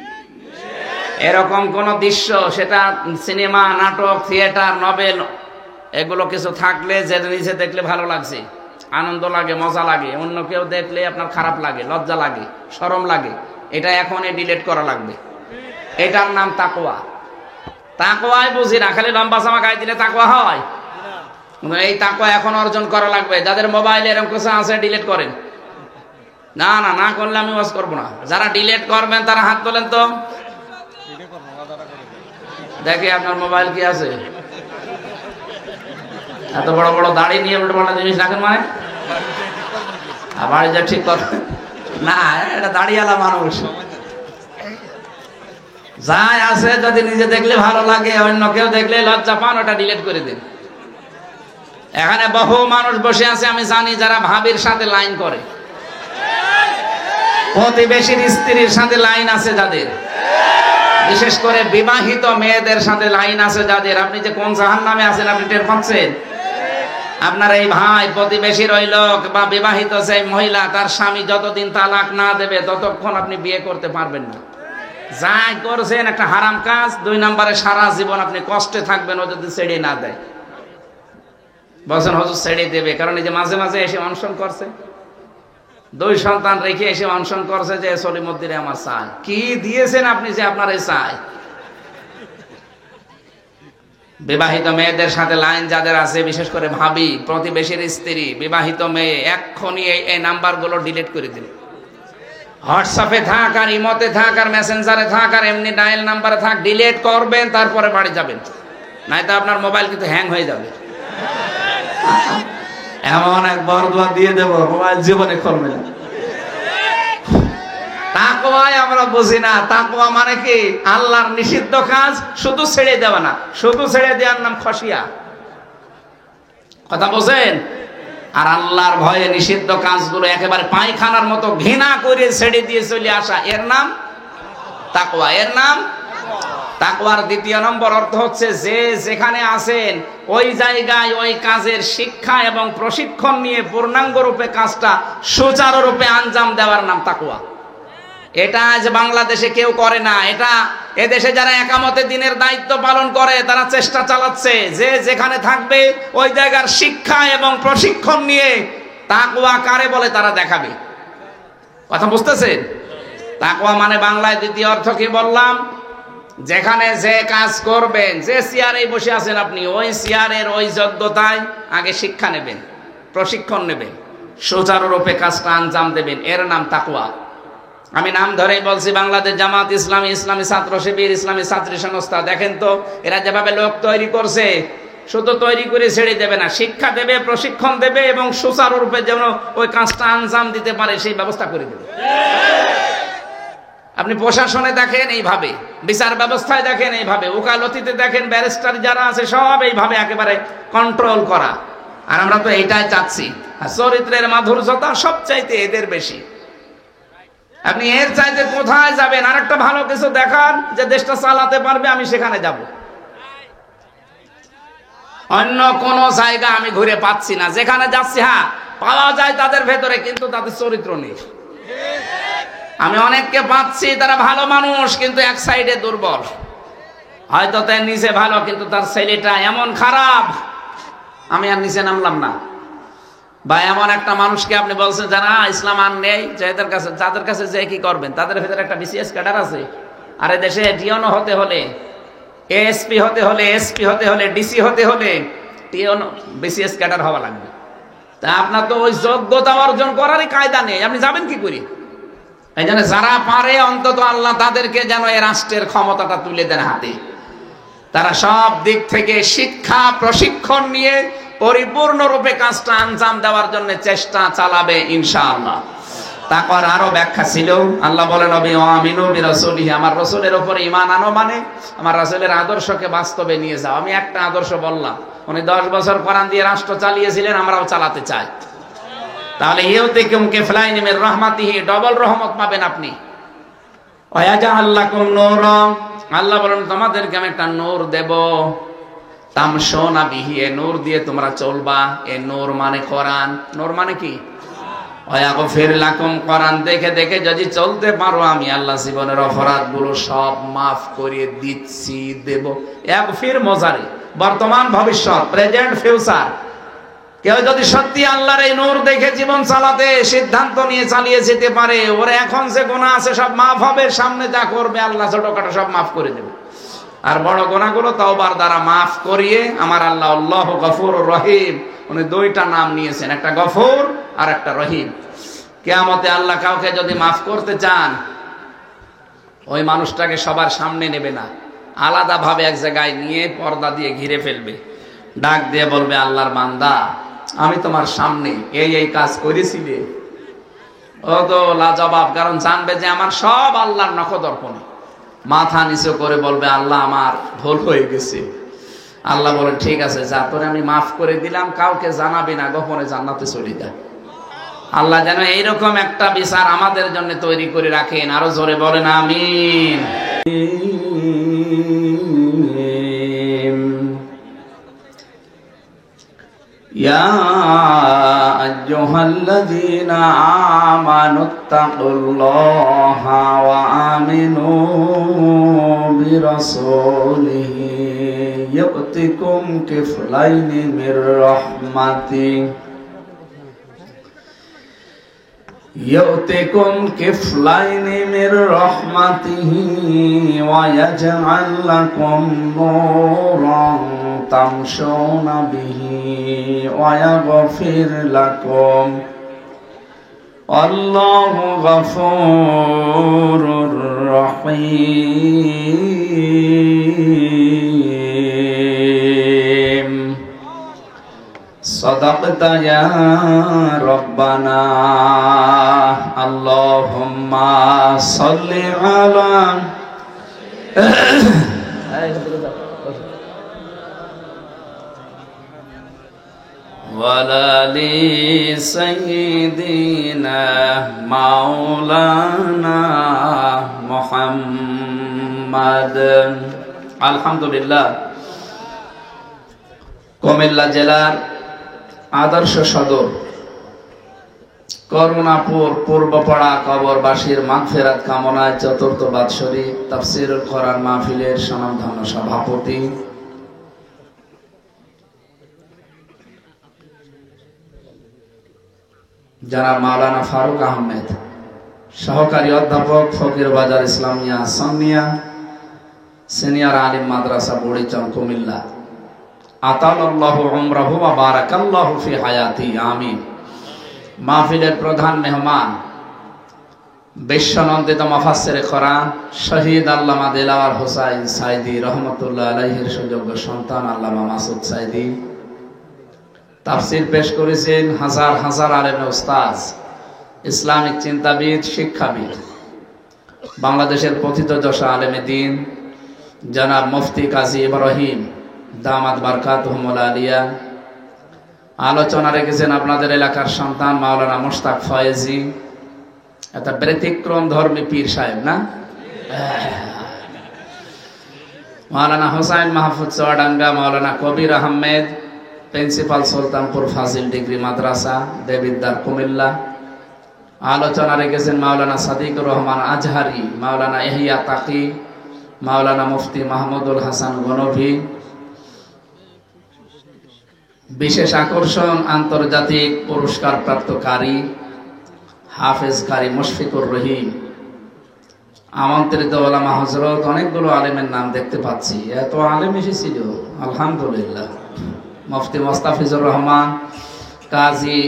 এরকম কোন দৃশ্য, সেটা সিনেমা, নাটক, থিয়েটার, নভেল, এগুলো কিছু থাকলে যে নিজে দেখলে ভালো লাগছে, আনন্দ লাগে, মজা লাগে, অন্য কেউ দেখলে আপনার খারাপ লাগে, লজ্জা লাগে, শরম লাগে, এটা এখনই ডিলিট করা লাগবে। এটার নাম তাকওয়া। তাকওয়ায় বুঝি না, খালি লম্বা জামা গায়ে দিলে তাকওয়া হয়? এই তাকওয়া এখন অর্জন করা লাগবে। যাদের মোবাইলে এরকম কিছু আছে ডিলিট করেন। না না, না করলে আমি ওয়াজ করবো না। যারা ডিলিট করবেন তারা হাত তোলেন তো, দেখে আপনার মোবাইল কি আছে। এত বড় বড় দাড়ি নিয়ে উল্টো পাল্টা জিনিস রাখেন মানে, আবার যা ঠিক কর না, এটা দাড়িওয়ালা মানুষ। যাই আছে যদি নিজে দেখলে ভালো লাগে, অন্য কেউ দেখলে লজ্জা পান, ওটা ডিলিট করে দিন। এখানে বহু মানুষ বসে আছে আমি জানি, যারা ভাবির সাথে লাইন করে, প্রতিবেশীর স্ত্রীর সাথে লাইন আছে যাদের, বিশেষ করে বিবাহিত মেয়েদের সাথে লাইন আছে যাদের। আপনি যে কোন জাহান্নামে আছেন আপনি টের পাচ্ছেন? আপনার এই ভাই প্রতিবেশীর ওই লোক বা বিবাহিত সেই মহিলা, তার স্বামী যতদিন তালাক না দেবে ততক্ষণ আপনি বিয়ে করতে পারবেন না। যাই করছেন একটা হারাম কাজ, 2 নম্বরে সারা জীবন আপনি কষ্টে থাকবেন ও যদি ছেড়ে না দেয়। বলছেন হুজুর ছেড়ে দেবে, কারণ এই যে মাঝে মাঝে এসে অনশন করছে, 2 সন্তান রেখে এসে অনশন করছে যে সলিমুদ্দিনে আমার চাই। কি দিয়েছেন আপনি যে আপনার এই চাই? বিবাহিত মেয়েদের সাথে লাইন যাদের আছে, বিশেষ করে ভাবি, প্রতিবেশীর স্ত্রী, বিবাহিত মেয়ে, এক্ষুনি এই নাম্বারগুলো ডিলিট করে দিন। হোয়াটসঅ্যাপে থাক আর ইমোতে থাক আর মেসেঞ্জারে থাক আর এমনি ডায়াল নাম্বারে থাক, ডিলিট করবেন, তারপরে বাড়ি যাবেন, নয়তো আপনার মোবাইল কিন্তু হ্যাং হয়ে যাবে। এমন এক বরদোয়া দিয়ে দেবো, মোবাইল জীবনে খুলবে না। তাকওয়ায় আমরা বুঝি না। তাকওয়া মানে কি? আল্লাহর নিষিদ্ধ কাজ শুধু ছেড়ে দেওয়া না, শুধু ছেড়ে দেওয়ার নাম খসিয়া। কথা বোঝেন? আর আল্লাহর ভয়ে নিষিদ্ধ কাজগুলো একেবারে পায়খানার মতো ঘৃণা করে ছেড়ে দিয়ে চলে আসা, এর নাম তাকওয়া। এর নাম তাকওয়ার 2 নম্বর অর্থ হচ্ছে যে যেখানে আছেন ওই জায়গায় ওই কাজের শিক্ষা এবং প্রশিক্ষণ নিয়ে পূর্ণাঙ্গ রূপে কাজটা সুচারুরূপে আঞ্জাম দেওয়ার নাম তাকওয়া। এটা আজ বাংলাদেশে কেউ করে না। এটা এদেশে যারা একামতে দিনের দায়িত্ব পালন করে তারা চেষ্টা চালাচ্ছে যে যেখানে থাকবে ওই জায়গার শিক্ষা এবং প্রশিক্ষণ নিয়ে তাকওয়া কারে বলে তারা দেখাবে। কথা বুঝতেছেন? তাকওয়া মানে বাংলায় 2 অর্থ কি বললাম? যেখানে যে কাজ করবেন, যে চেয়ারে বসে আছেন আপনি, ওই চেয়ারের ওই যোগ্যতায় আগে শিক্ষা নেবেন, প্রশিক্ষণ নেবেন, সুচারুরূপে কাজটা আঞ্জাম দেবেন, এর নাম তাকওয়া। আমি নাম ধরেই বলছি, বাংলাদেশ জামাত ইসলামী, ইসলামী ছাত্র শিবির, ইসলামী ছাত্রী সংস্থা, দেখেন তো এরা যেভাবে লোক তৈরি করছে, শুধু তৈরি করে ছেড়ে দেবে না, শিক্ষা দেবে, প্রশিক্ষণ দেবে এবং সুচারুরূপে যেন ওই কাজটা আঞ্জাম দিতে পারে সেই ব্যবস্থা করে দেবে। আপনি প্রশাসনে দেখেন এইভাবে, বিচার ব্যবস্থায় দেখেন এইভাবে, ওকালতিতে দেখেন, ব্যারিস্টার যারা আছে সব এইভাবে একেবারে কন্ট্রোল করা। আর আমরা তো এইটাই চাচ্ছি। চরিত্রের মাধুর্যতা সবচাইতে এদের বেশি। আপনি এর চাইতে কোথায় যাবেন? আর একটা ভালো কিছু দেখান যে দেশটা চালাতে পারবে, আমি সেখানে যাব। অন্য কোন জায়গা আমি ঘুরে পাচ্ছি না। যেখানে যাচ্ছি হ্যাঁ পাওয়া যায় তাদের ভেতরে, কিন্তু তাদের চরিত্র নেই। আমি অনেককে পাচ্ছি তারা ভালো মানুষ কিন্তু এক সাইডে দুর্বল, হয়তো তার নিচে ভালো কিন্তু তার ছেলেটা এমন খারাপ, আমি আর নিচে নামলাম না। বা এমন একটা মানুষকে আপনি বলছেন যারা ইসলাম আর নেই, যাদের কাছে যে কি করবেন, তাদের ভেতরে একটা বিসিএস ক্যাডার আছে। আর দেশে ডিওনো হতে হলে, এএসপি হতে হলে, এসপি হতে হলে, ডিসি হতে হলে ডিওনো বিসিএস ক্যাডার হওয়া লাগবে। তা আপনার তো ওই যোগ্যতা অর্জন করারই কায়দা নেই, আপনি যাবেন কি করে? এই জন্য যারা পারে অন্তত আল্লাহ তাদেরকে যেন এই রাষ্ট্রের ক্ষমতাটা তুলে দেন হাতে। তারা সব দিক থেকে শিক্ষা প্রশিক্ষণ নিয়ে পরিপূর্ণরূপে কাজটা আঞ্জাম দেওয়ার জন্য চেষ্টা চালাবে ইনশাআল্লাহ। তাকওয়ার আরো ব্যাখ্যা ছিল, আল্লাহ বলেন আমিনু বিরাসূলিহি, আমার রাসূলের উপরে ঈমান আনো মানে আমার রাসূলের আদর্শকে বাস্তবে নিয়ে যাও। আমি একটা আদর্শ বললাম, উনি 10 বছর কোরআন দিয়ে রাষ্ট্র চালিয়েছিলেন, আমরাও চালাতে চাই। তাহলে ইউতিকুম কিফলাইনি মির রাহমাতিহি, ডবল রহমত পাবেন আপনি। ওয়াজাআল লাকুম নূরা, আল্লাহ বলেন তোমাদেরকে আমি একটা নূর দেব। তামশুনা বিহি, এই নূর দিয়ে তোমরা চলবা। এই নূর মানে কোরআন। নূর মানে কি? ওয়াগফির লাকুম, কোরআন দেখে দেখে যদি চলতে পারো আমি আল্লাহ জীবনের অপরাধগুলো সব মাফ করে দিচ্ছি, দেব। ইয়াগফির মজারে বর্তমান ভবিষ্যৎ, প্রেজেন্ট ফিউচার। কেউ যদি সত্যি আল্লাহর এই নূর দেখে জীবন চালাতে সিদ্ধান্ত নিয়ে চালিয়ে যেতে পারে, ওর এখন যে গুনাহ আছে সব মাফ হবে, সামনে যা করবে আল্লাহ ছোটখাটো সব মাফ করে দেবে। আর বড় গুনাহগুলো তওবার দ্বারা মাফ করিয়ে আমার আল্লাহ আল্লাহু গফুরুর রহিম, উনি দুইটা নাম নিয়েছেন, একটা গফুর আর একটা রহিম। কিয়ামতে আল্লাহ কাউকে যদি মাফ করতে চান, ওই মানুষটাকে সবার সামনে নেবে না, আলাদা ভাবে এক জায়গায় নিয়ে পর্দা দিয়ে ঘিরে ফেলবে, ডাক দিয়ে বলবে, আল্লাহর বান্দা আমি তোমার সামনে এই কাজ করেছিলে। ও তো লাজবাব, কারণ জানবে যে আমার সব আল্লাহর নখদর্পণে। মাথা নিচু করে বলবে, আল্লাহ আমার ভুল হয়ে গেছে। আল্লাহ বলে, ঠিক আছে, যা তোরে আমি মাফ করে দিলাম, কাউকে জানাবি না, গোপনে জান্নাতে চলে যা। আল্লাহ যেন এইরকম একটা বিচার আমাদের জন্য তৈরি করে রাখেন। আরো জোরে বলেন আমিন। ইয়া আইয়ুহাল্লাযীনা আমানুত্তাকুল্লাহা ওয়া আমিনু বিরাসূলিহি ইউতিকুম কিফলাইনি মির রাহমাতিহি يؤتكم كفلين من رحمته ويجعل لكم نورا تمشون به ويغفر لكم والله غفور رحيم صدقت يا ربنا اللهم صل على وعلى آل سيدنا مولانا محمد। আলহামদুলিল্লাহ, কুমিল্লা জেলার আদর্শ সদর করুণাপুর পূর্বপাড়া কবরবাসীর মাগফিরাত কামনায় চতুর্থ বাৎসরিক তাফসীরুল কোরআন মাহফিলের স্বনামধন্য সভাপতি যারা মাওলানা ফারুক আহমেদ, সহকারী অধ্যাপক ফকিরবাজার ইসলামিয়া সান্নিয়া সিনিয়র আলিম মাদ্রাসা বুড়িচং কুমিল্লা, আতালাল্লাহু উমরাহু ওয়া বারাকাল্লাহু ফি হায়াতি, আমিন। মাহফিলের প্রধান মেহমান বিশ্বনন্দিত মুফাসসিরে কোরআন শহীদ আল্লামা দিলওয়ার হোসাইন সাইদি রহমাতুল্লাহ আলাইহির সুযোগ্য সন্তান আল্লামা মাসুদ সাইদি। তাফসীর পেশ করেছেন হাজার হাজার আলেম উস্তাদ, ইসলামিক চিন্তাবিদ, শিক্ষাবিদ, বাংলাদেশের প্রথিতযশা আলেমে দ্বীন জনাব মুফতি কাজী ইব্রাহিম দামাত বারকাতুহুমুল আলিয়া। আলোচনা রেখেছেন আপনাদের এলাকার সন্তান মাওলানা মুশতাক ফয়েজি, একটা ব্যতিক্রম ধর্মী পীর সাহেব না, মাওলানা হোসাইন মাহফুজ চুয়াডাঙ্গা, মাওলানা কবির আহমেদ প্রিন্সিপাল সুলতানপুর ফাজিল ডিগ্রি মাদ্রাসা দেবিদ্বার কুমিল্লা। আলোচনা রেখেছেন মাওলানা সাদিকুর রহমান আজহারি, মাওলানা ইহইয়া তাকি, মাওলানা মুফতি মাহমুদুল হাসান গনভি। বিশেষ আকর্ষণ আন্তর্জাতিক পুরস্কার প্রাপ্ত কারি হাফেজ কারি মুশফিকুর রহিম। আমন্ত্রিত ওলামা হযরত, অনেকগুলো আলেমের নাম দেখতে পাচ্ছি, এত আলেম এসেছিল আলহামদুলিল্লাহ। মুফতি মোস্তাফিজুর রহমান, কাজী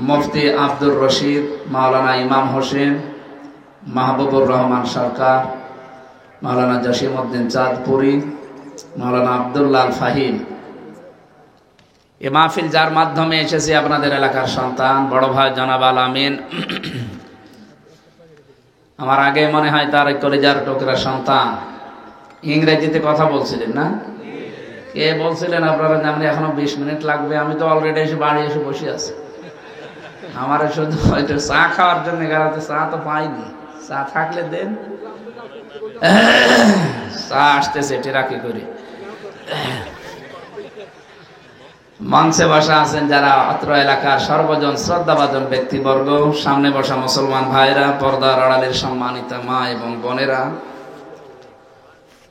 মুফতি আব্দুর রশিদ, মাওলানা ইমাম হোসেন, মাহবুবুর রহমান সরকার, মাওলানা জসিমউদ্দিন চাঁদপুরি, মাওলানা আব্দুল্লাহ আল ফাহিম। এ মাহফিল যার মাধ্যমে এসেছে আপনাদের এলাকার সন্তান বড় ভাই জনাব আল আমিন। আমার আগে মনে হয় তার কলিজার টুকরা সন্তান ইংরেজিতে কথা বলছিলেন না? কে বলছিলেন আপনারা জানেন? এখনো 20 মিনিট লাগবে, আমি তো অলরেডি এসে বাড়ি এসে বসে আছি। আমার শুধু হয়তো চা খাওয়ার জন্য গেলাতে, চা তো পাইনি, চা থাকলে দেন। চা আসতেছে টেরাকি করে। মঞ্চে বসা আছেন যারা অত্র এলাকার সর্বজন শ্রদ্ধাভাজন ব্যক্তিবর্গ, সামনে বসা মুসলমান ভাইরা, পর্দার আড়ালের সম্মানিত মা এবং বোনেরা,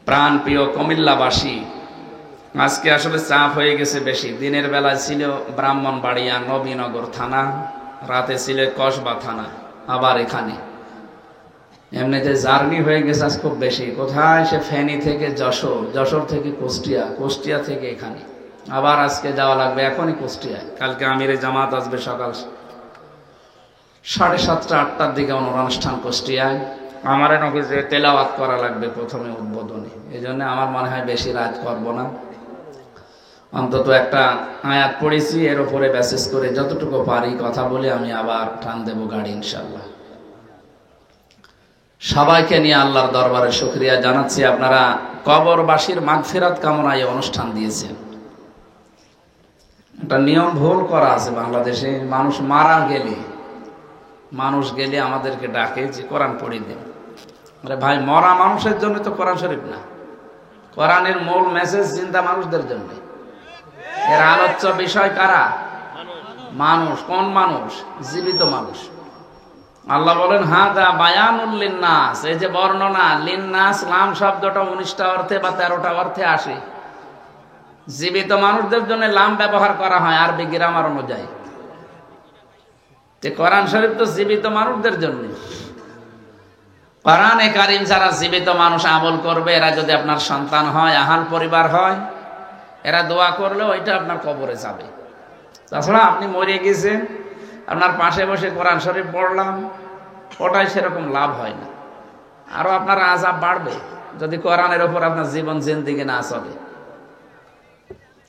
প্রাণ প্রিয় কুমিল্লাবাসী, আজকে আসলে চাপ হয়ে গেছে বেশি। দিনের বেলায় ছিল ব্রাহ্মণবাড়িয়া নবীনগর থানা, রাতে ছিল কসবা থানা, আবার এখানে এমনিতে জার্নি হয়ে গেছে আজ খুব বেশি। কোথায় সে ফেনী থেকে যশোর, যশোর থেকে কুষ্টিয়া, কুষ্টিয়া থেকে এখানে, আবার আজকে যাওয়া লাগবে এখনই কুষ্টিয়ায়। কালকে আমিরে জামাত আসবে সকাল 7:30 8টার দিকে অনুষ্ঠান কুষ্টিয়ায়। আমার নাকি যে তেলাওয়াত করা লাগবে প্রথমে উদ্বোধনী, এই জন্য আমার মনে হয় বেশি রাত করব না, অন্তত একটা আয়াত পড়েছি, এর উপরে মেসেজ করে যতটুকু পারি কথা বলে আমি আবার টান দেব গাড়ি ইনশাল্লাহ। সবাইকে নিয়ে আল্লাহর দরবারে শুকরিয়া জানাচ্ছি, আপনারা কবরবাসীর মাগফিরাত কামনায় অনুষ্ঠান দিয়েছেন। একটা নিয়ম ভুল করা আছে বাংলাদেশে, মানুষ মারা গেলে আমাদেরকে ডাকে যে কোরআন পড়িয়ে দেন। আরে ভাই, মরা মানুষের জন্য তো কোরআন শরীফ না, কোরআনের মূল মেসেজ জিন্দা মানুষদের জন্য। এর আলোচ্য বিষয় কারা? মানুষ। কোন মানুষ? জীবিত মানুষ। আল্লাহ বলেন হাদা বায়ানুল লিন্নাস, এই যে বর্ণনা, লিন্নাস লাম শব্দটা 19টা অর্থে বা 13টা অর্থে আসে। জীবিত মানুষদের জন্য লাম ব্যবহার করা হয় আরবি গ্রামার অনুযায়ী। কোরআন শরীফ তো জীবিত মানুষদের জন্য। কোরআনে কারীম যারা জীবিত মানুষ আমল করবে, এরা যদি আপনার সন্তান হয়, আহাল পরিবার হয়, এরা দোয়া করলে ওইটা আপনার কবরে যাবে। তাছাড়া আপনি মরে গেছেন, আপনার পাশে বসে কোরআন শরীফ পড়লাম, ওটাই সেরকম লাভ হয় না, আরো আপনার আযাব বাড়বে যদি কোরআনের উপর আপনার জীবন জিন্দেগি না চলে।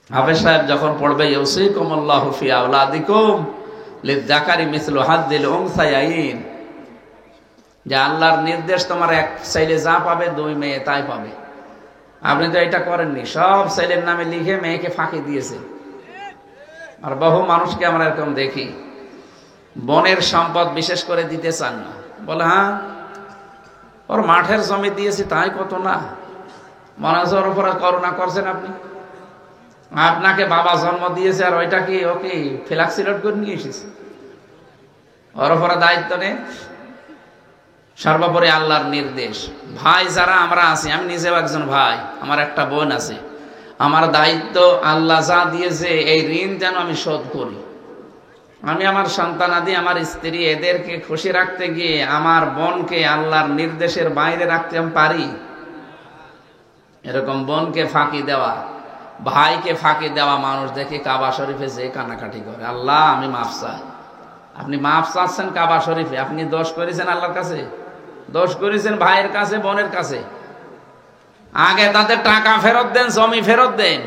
হাফেজ সাহেব যখন পড়বে ইউসিকুমুল্লাহু ফি আওলাদিকুম লিযযাকারি মিসলু হাজ্জিল উনসায়াইন, যে আল্লাহর নির্দেশ, তোমার এক ছেলে যা পাবে 2 মেয়ে তাই পাবে। আপনি তো এটা করেননি, সব ছেলের নামে লিখে মেয়েকে ফাঁকি দিয়েছে। আর বহু মানুষকে আমরা এরকম দেখি, বনের সম্পদ বিশেষ করে দিতে চান না, বলে হ্যাঁ ওর মাঠের জমি দিয়েছি তাই কত না, মনে হচ্ছে ওর উপরে করুণা করছেন আপনি। আপনাকে বাবা জন্ম দিয়েছে আর ওইটা কি ওকে ফ্ল্যাক্সিলোড করে নিয়ে এসেছে, ওর উপরে দায়িত্ব নেই। সর্বোপরি আল্লাহর নির্দেশ। ভাই যারা আমরা আছি, আমি নিজেও একজন ভাই, আমার একটা বোন আছে, আমার দায়িত্ব আল্লাহ যা দিয়েছে এই ঋণ যেন আমি শোধ করি। আমি আমার সন্তানাদি, আমার স্ত্রী, এদেরকে খুশি রাখতে গিয়ে আমার বোনকে আল্লাহর নির্দেশের বাইরে রাখতে আমি পারি? এরকম বোনকে ফাঁকি দেওয়া, ভাইকে ফাঁকি দেওয়া মানুষ দেখে কাবা শরীফে যে কান্নাকাটি করে, আল্লাহ আমি মাফ চাই। আপনি মাফ চাচ্ছেন কাবা শরীফে, আপনি দোষ করেছেন আল্লাহর কাছে? দোষ করেছেন ভাইয়ের কাছে, বোনের কাছে? আগে তাদের টাকা ফেরত দেন, জমি ফেরত দেন।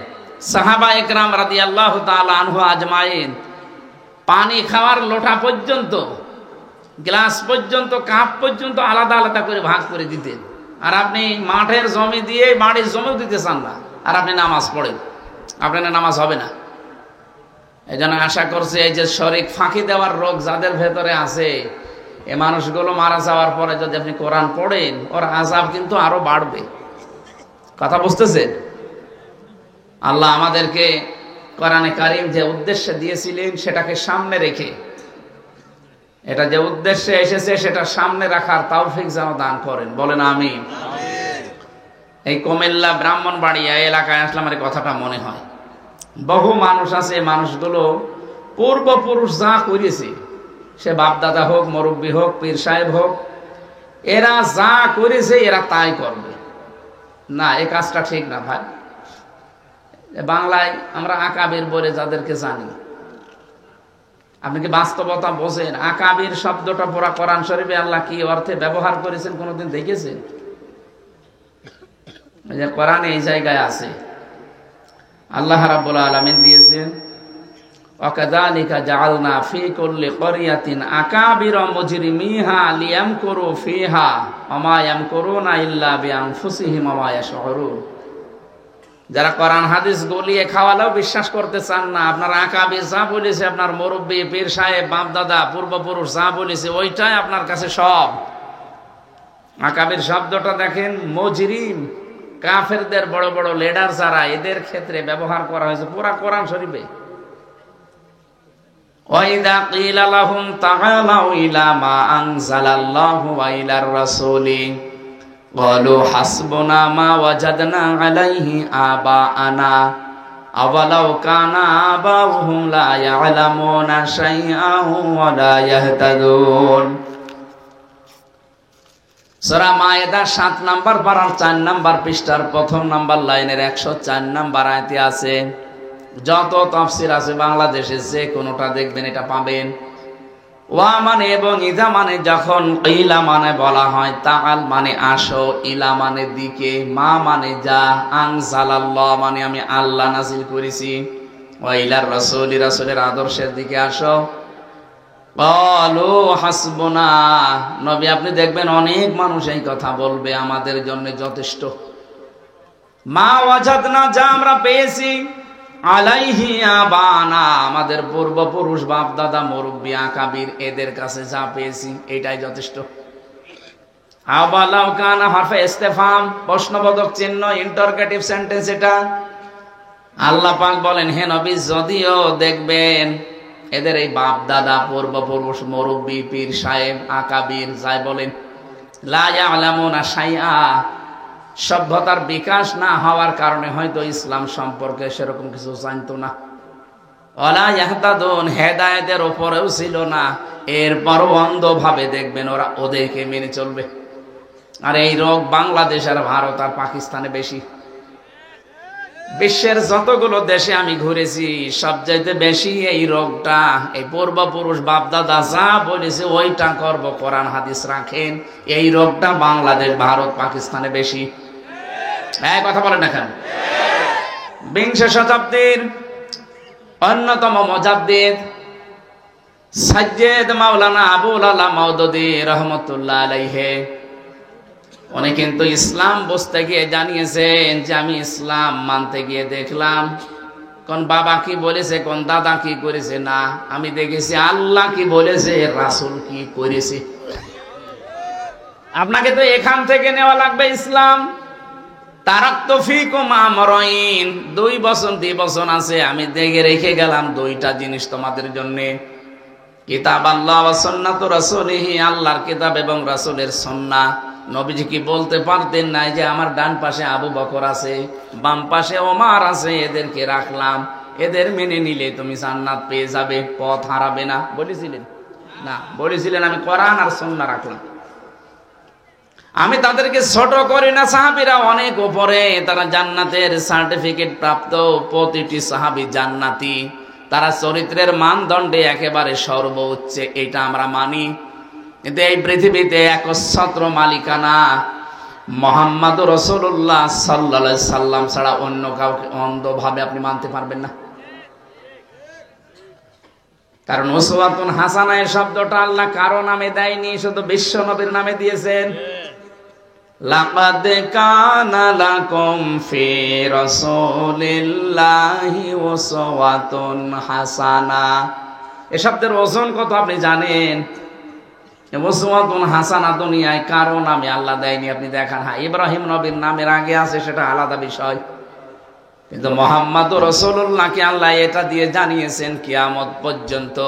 সাহাবা একরাম রাদিয়াল্লাহু তাআলা আনহু আজমাইন পানি খাওয়ার লোটা পর্যন্ত, গ্লাস পর্যন্ত, কাপ পর্যন্ত আলাদা আলাদা করে ভাগ করে দিতেন। আর আপনি মাঠের জমি দিয়ে বাড়ির জমিও দিতে চান না, আর আপনি নামাজ পড়েন, আপনার নামাজ হবে না। এই জন্য আশা করছি এই যে শরীক ফাঁকি দেওয়ার রোগ যাদের ভেতরে আছে, এই মানুষগুলো মারা যাওয়ার পরে যদি আপনি কোরআন পড়েন, ওর আযাব কিন্তু আরো বাড়বে। কথা বুঝতেছেন? আল্লাহ আমাদেরকে কোরআনে কারীম যে উদ্দেশ্যে দিয়েছিলেন সেটাকে সামনে রেখে, এটা যে উদ্দেশ্যে এসেছে সেটা সামনে রাখার তৌফিক যেন দান করেন, বলেন আমিন। এই কুমিল্লা ব্রাহ্মণবাড়িয়া এলাকায় আসলে আমার কথাটা মনে হয়। বহু মানুষ আছে, মানুষগুলো পূর্বপুরুষ যা করেছে, সে বাপদাদা হোক, মুরব্বী হোক, পীর সাহেব হোক, এরা যা করেছে এরা তাই করবে না। এই কাজটা ঠিক না ভাই। বাংলায় আমরা আকাবির বলে যাদেরকে জানি, আপনি কি বাস্তবতা বোঝেন? আকাবির শব্দটা পুরা কোরআন শরীফে আল্লাহ কি অর্থে ব্যবহার করেছেন কোনদিন দেখেছেন? যে কোরআনে এই জায়গায় আছে, আল্লাহ রাব্বুল আলামিন দিয়েছেন ওয়াকাযালিকা জাআলনা ফী কুল্লি ক্বরিয়াতিন আকাবিরা মুজরিমিহা লিয়ামকুরু ফীহা ওয়া মা ইয়ামকুরুনা ইল্লা বিআনফুসিহিম ওয়া মা ইয়াশউরুন। যারা কোরআন হাদিস গলিয়ে খাওয়ালেও বিশ্বাস করতে চান না, আপনার আকাবির যা বলেছে, আপনার মুরব্বী, পীর সাহেব, বাপ দাদা, পূর্বপুরুষ যা বলেছে ওইটাই আপনার কাছে সব। আকাবির শব্দটা দেখেন, মুজরিম, কাফেরদের বড় বড় লিডার যারা, এদের ক্ষেত্রে ব্যবহার করা হয়েছে পুরা কোরআন শরীফে। ওয়াইদা কিলা লাহুম তাআলাউ ইলা মা আনজালাল্লাহু ওয়া ইলার রাসূলি ক্বালু হাসবুনা মা ওয়াজাদনা আলাইহি আবাআনা আওয়ালাউ কানা আবাউহুম লা ইয়ালামুনা শাইআন ওয়া লা ইয়াহতাদুন। সূরা মায়েদা 7 নাম্বার পারার 4 নাম্বার পৃষ্ঠার প্রথম নাম্বার লাইনের 104 নাম্বার আয়াতে আছে। যত তাফসীর আছে বাংলাদেশে যে কোনোটা দেখবেন এটা পাবেন। ওয়া মানে এবং ইদা মানে যখন, ইলা মানে বলা হয়, তাআল মানে আসো, ইলা মানে দিকে, মা মানে যা, আনজালাল্লাহ মানে আমি আল্লাহ নাযিল করেছি, ওয়া ইলার রাসূলি রাসূলের আদর্শের দিকে আসো। ক্বালু হাসবুনা, নবী আপনি দেখবেন অনেক মানুষ এই কথা বলবে আমাদের জন্য যথেষ্ট। মা ওয়াজাদনা, যা আমরা পেয়েছি, আলাইহি আবানা, আমাদের পূর্বপুরুষ বাপ দাদা মুরব্বি আকাবির এদের কাছে যা পেয়েছি এটাই যথেষ্ট। আওয়ালাউ কানা হারফে ইস্তেফহাম, প্রশ্নবোধক চিহ্ন, ইন্টারোগেটিভ সেন্টেন্স এটা। আল্লাহ পাক বলেন হে নবী যদিও দেখবেন এদের এই বাপ দাদা পূর্বপুরুষ মুরব্বি পীর সাহেব আকাবির যাই বলেন, লা ইয়ালামুনা শাইআ, সভ্যতার বিকাশ না হওয়ার কারণে হয়তো ইসলাম সম্পর্কে সেরকম কিছু জানতো না, ওয়ালা ইয়াহতাদুন, হেদায়েতের উপরেও ছিল না, এরপরও অন্ধভাবে দেখবেন ওরা ওদেরকে মেনে চলবে। আর এই রোগ বাংলাদেশ আর ভারত আর পাকিস্তানে বেশি। বিশ্বের যতগুলো দেশে আমি ঘুরেছি সবচাইতে বেশি এই রোগটা, এই পূর্বপুরুষ বাপদাদা যা বলেছে ওইটা করব, কোরআন হাদিস রাখেন, এই রোগটা বাংলাদেশ ভারত পাকিস্তানে বেশি। এক কথা বলেন না কেন? বিংশ শতাব্দীর অন্যতম মুজাদ্দিদ সাজ্জেদ মাওলানা আবুল আলা মাওদুদী রহমতুল্লাহ আলাইহি, উনি কিন্তু ইসলাম বুঝতে গিয়ে জানিয়েছেন যে আমি ইসলাম মানতে গিয়ে দেখলাম কোন বাবা কি বলেছে, কোন দাদা কি করেছে না, আমি দেখেছি আল্লাহ কি বলেছে, রাসূল কি করেছে। আপনাকে তো এখান থেকে নেওয়া লাগবে ইসলাম। তারাক্তু ফীকুম আমরাইন, 2 বছর আছে, আমি দেখে রেখে গেলাম 2টা জিনিস তোমাদের জন্য। কিতাব আল্লাহ ওয়া সুন্নাতু রাসূলিহি, আল্লাহর কিতাব এবং রাসূলের সুন্নাহ। নবীজি কি বলতে পারতেন না যে আমার ডান পাশে আবু বকর আছে, বাম পাশে ওমর আছে, এদেরকে রাখলাম, এদের মেনে নিলে তুমি জান্নাত পেয়ে যাবে, পথ হারাবে না? বলেছিলেন না? বলেছিলেন আমি কোরআন আর সুন্নাহ রাখলাম। আমি তাদেরকে ছোট করি না, সাহাবীরা অনেক উপরে, তারা জান্নাতের সার্টিফিকেট প্রাপ্ত, প্রতিটি সাহাবী জান্নাতি, তারা চরিত্রের মানদণ্ডে একেবারে সর্বোচ্চে, এটা আমরা মানি। কিন্তু এই পৃথিবীতে একচ্ছত্র মালিকানা মুহাম্মদুর রাসূলুল্লাহ সাল্লাল্লাহু আলাইহি সাল্লাম ছাড়া অন্য কাউকে অন্ধভাবে আপনি মানতে পারবেন না। কারণ উসওয়াতুন হাসানা এই শব্দটা আল্লাহ কারো নামে দেয়নি, শুধু বিশ্ব নবীর নামে দিয়েছেন। লাকাদ কানা লাকুম ফি রাসূলিল্লাহি উসওয়াতুন হাসানা, এই শব্দের ওজন কত আপনি জানেন? উসওয়াতুন হাসানা দুনিয়ায় কারো নামে আল্লাহ দেয়নি, আপনি দেখান। হ্যাঁ, ইব্রাহিম নবীর নামের আগে আছে, সেটা আলাদা বিষয়, কিন্তু মুহাম্মদুর রাসূলুল্লাহকে আল্লাহ এটা দিয়ে জানিয়েছেন কিয়ামত পর্যন্ত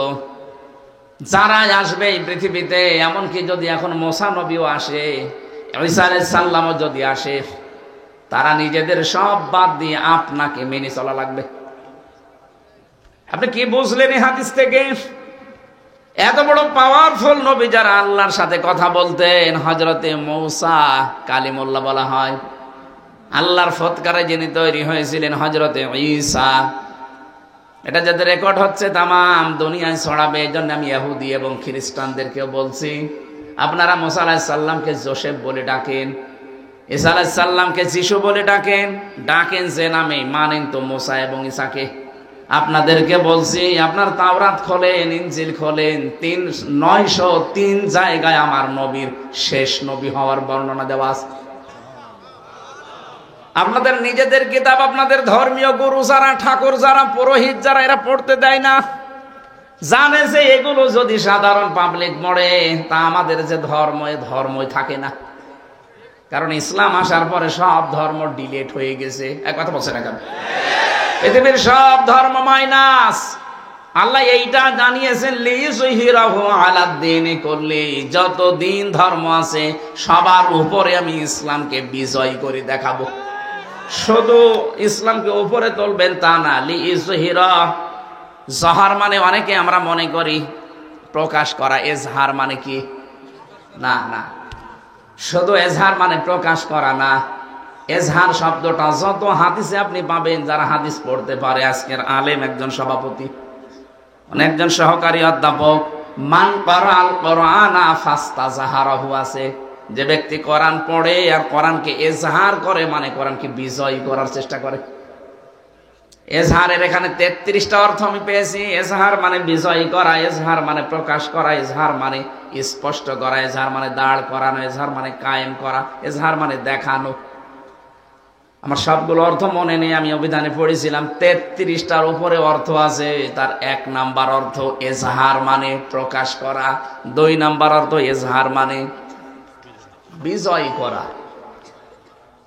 যারা আসবে এই পৃথিবীতে, এমনকি যদি এখন মুসা নবীও আসে, ঈসা আলাইহিস সালামও যদি আসে, তারা নিজেদের সব বাদ দিয়ে আপনাকে মেনে চলা লাগবে। আপনি কি বুঝলেন এই হাদিস থেকে? এত বড় পাওয়ারফুল নবী যারা আল্লাহর সাথে কথা বলতেন, হযরতে মূসা কালিমুল্লাহ বলা হয়, আল্লাহর ফৎকারে যিনি তৈরি হয়েছিলেন হযরতে ঈসা, এটা যাদের রেকর্ড হচ্ছে তামাম দুনিয়ায় ছড়াবে। এই জন্য আমি ইহুদি এবং খ্রিস্টানদেরকেও বলছি, আপনারা মূসা আলাইহিস সালামকে যোসেফ বলে ডাকেন, ঈসা আলাইহিস সালামকে যিশু বলে ডাকেন, ডাকেন যে নামে, মানেন তো মূসা এবং ঈসাকে। আপনাদেরকে বলছি, আপনার তাওরাত খোলেন, ইনজিল খোলেন, 903 জায়গায় আমার নবীর শেষ নবী হওয়ার বর্ণনা দেওয়া আছে। আপনাদের নিজেদের কিতাব, আপনাদের ধর্মীয় গুরু যারা, ঠাকুর যারা, পুরোহিত যারা, এরা পড়তে দেয় না। জানে যে এগুলো যদি সাধারণ পাবলিক পড়ে, তা আমাদের যে ধর্ম, এ ধর্মই থাকে না। কারণ ইসলাম আসার পরে সব ধর্ম ডিলেট হয়ে গেছে। এক কথা বলছে না কেন? পৃথিবীর সব ধর্ম মাইনাস। আল্লাহ এইটা জানিয়েছেন, লিযুহিরাহু আলাদ-দীনি কুল্লি, যত দিন ধর্ম আছে সবার উপরে আমি ইসলামকে বিজয় করে দেখাবো। শুধু ইসলামকে উপরে তুলবেন তা না, লিইজহিরা, জহার মানে অনেকে আমরা মনে করি প্রকাশ করা, এজহার মানে কি? না না, শুধু এজহার মানে প্রকাশ করা না। এজহার শব্দটা যত হাদিসে আপনি পাবেন, যারা হাদিস পড়তে পারে, আজকের আলেম একজন সভাপতি, একজন সহকারী অধ্যাপক, মান ক্বারাআল কুরআনা ফাস্তাযহারাহু আছে, যে ব্যক্তি কোরআন পড়ে আর কোরআনকে এজহার করে, মানে কোরআনকে বিজয় করার চেষ্টা করে। এজহারের এখানে 33টা অর্থ আমি পেয়েছি। এজহার মানে বিজয় করা, এজহার মানে প্রকাশ করা, এজহার মানে স্পষ্ট করা, এজহার মানে দাঁড় করানো, এজহার মানে কায়েম করা, এজহার মানে দেখানো। আমার সবগুলো অর্থ মনে নেই, আমি অভিধানে পড়েছিলাম 33টার উপরে অর্থ আছে। তার 1 নাম্বার অর্থ এজহার মানে প্রকাশ করা, 2 নাম্বার অর্থ এজহার মানে বিজয় করা।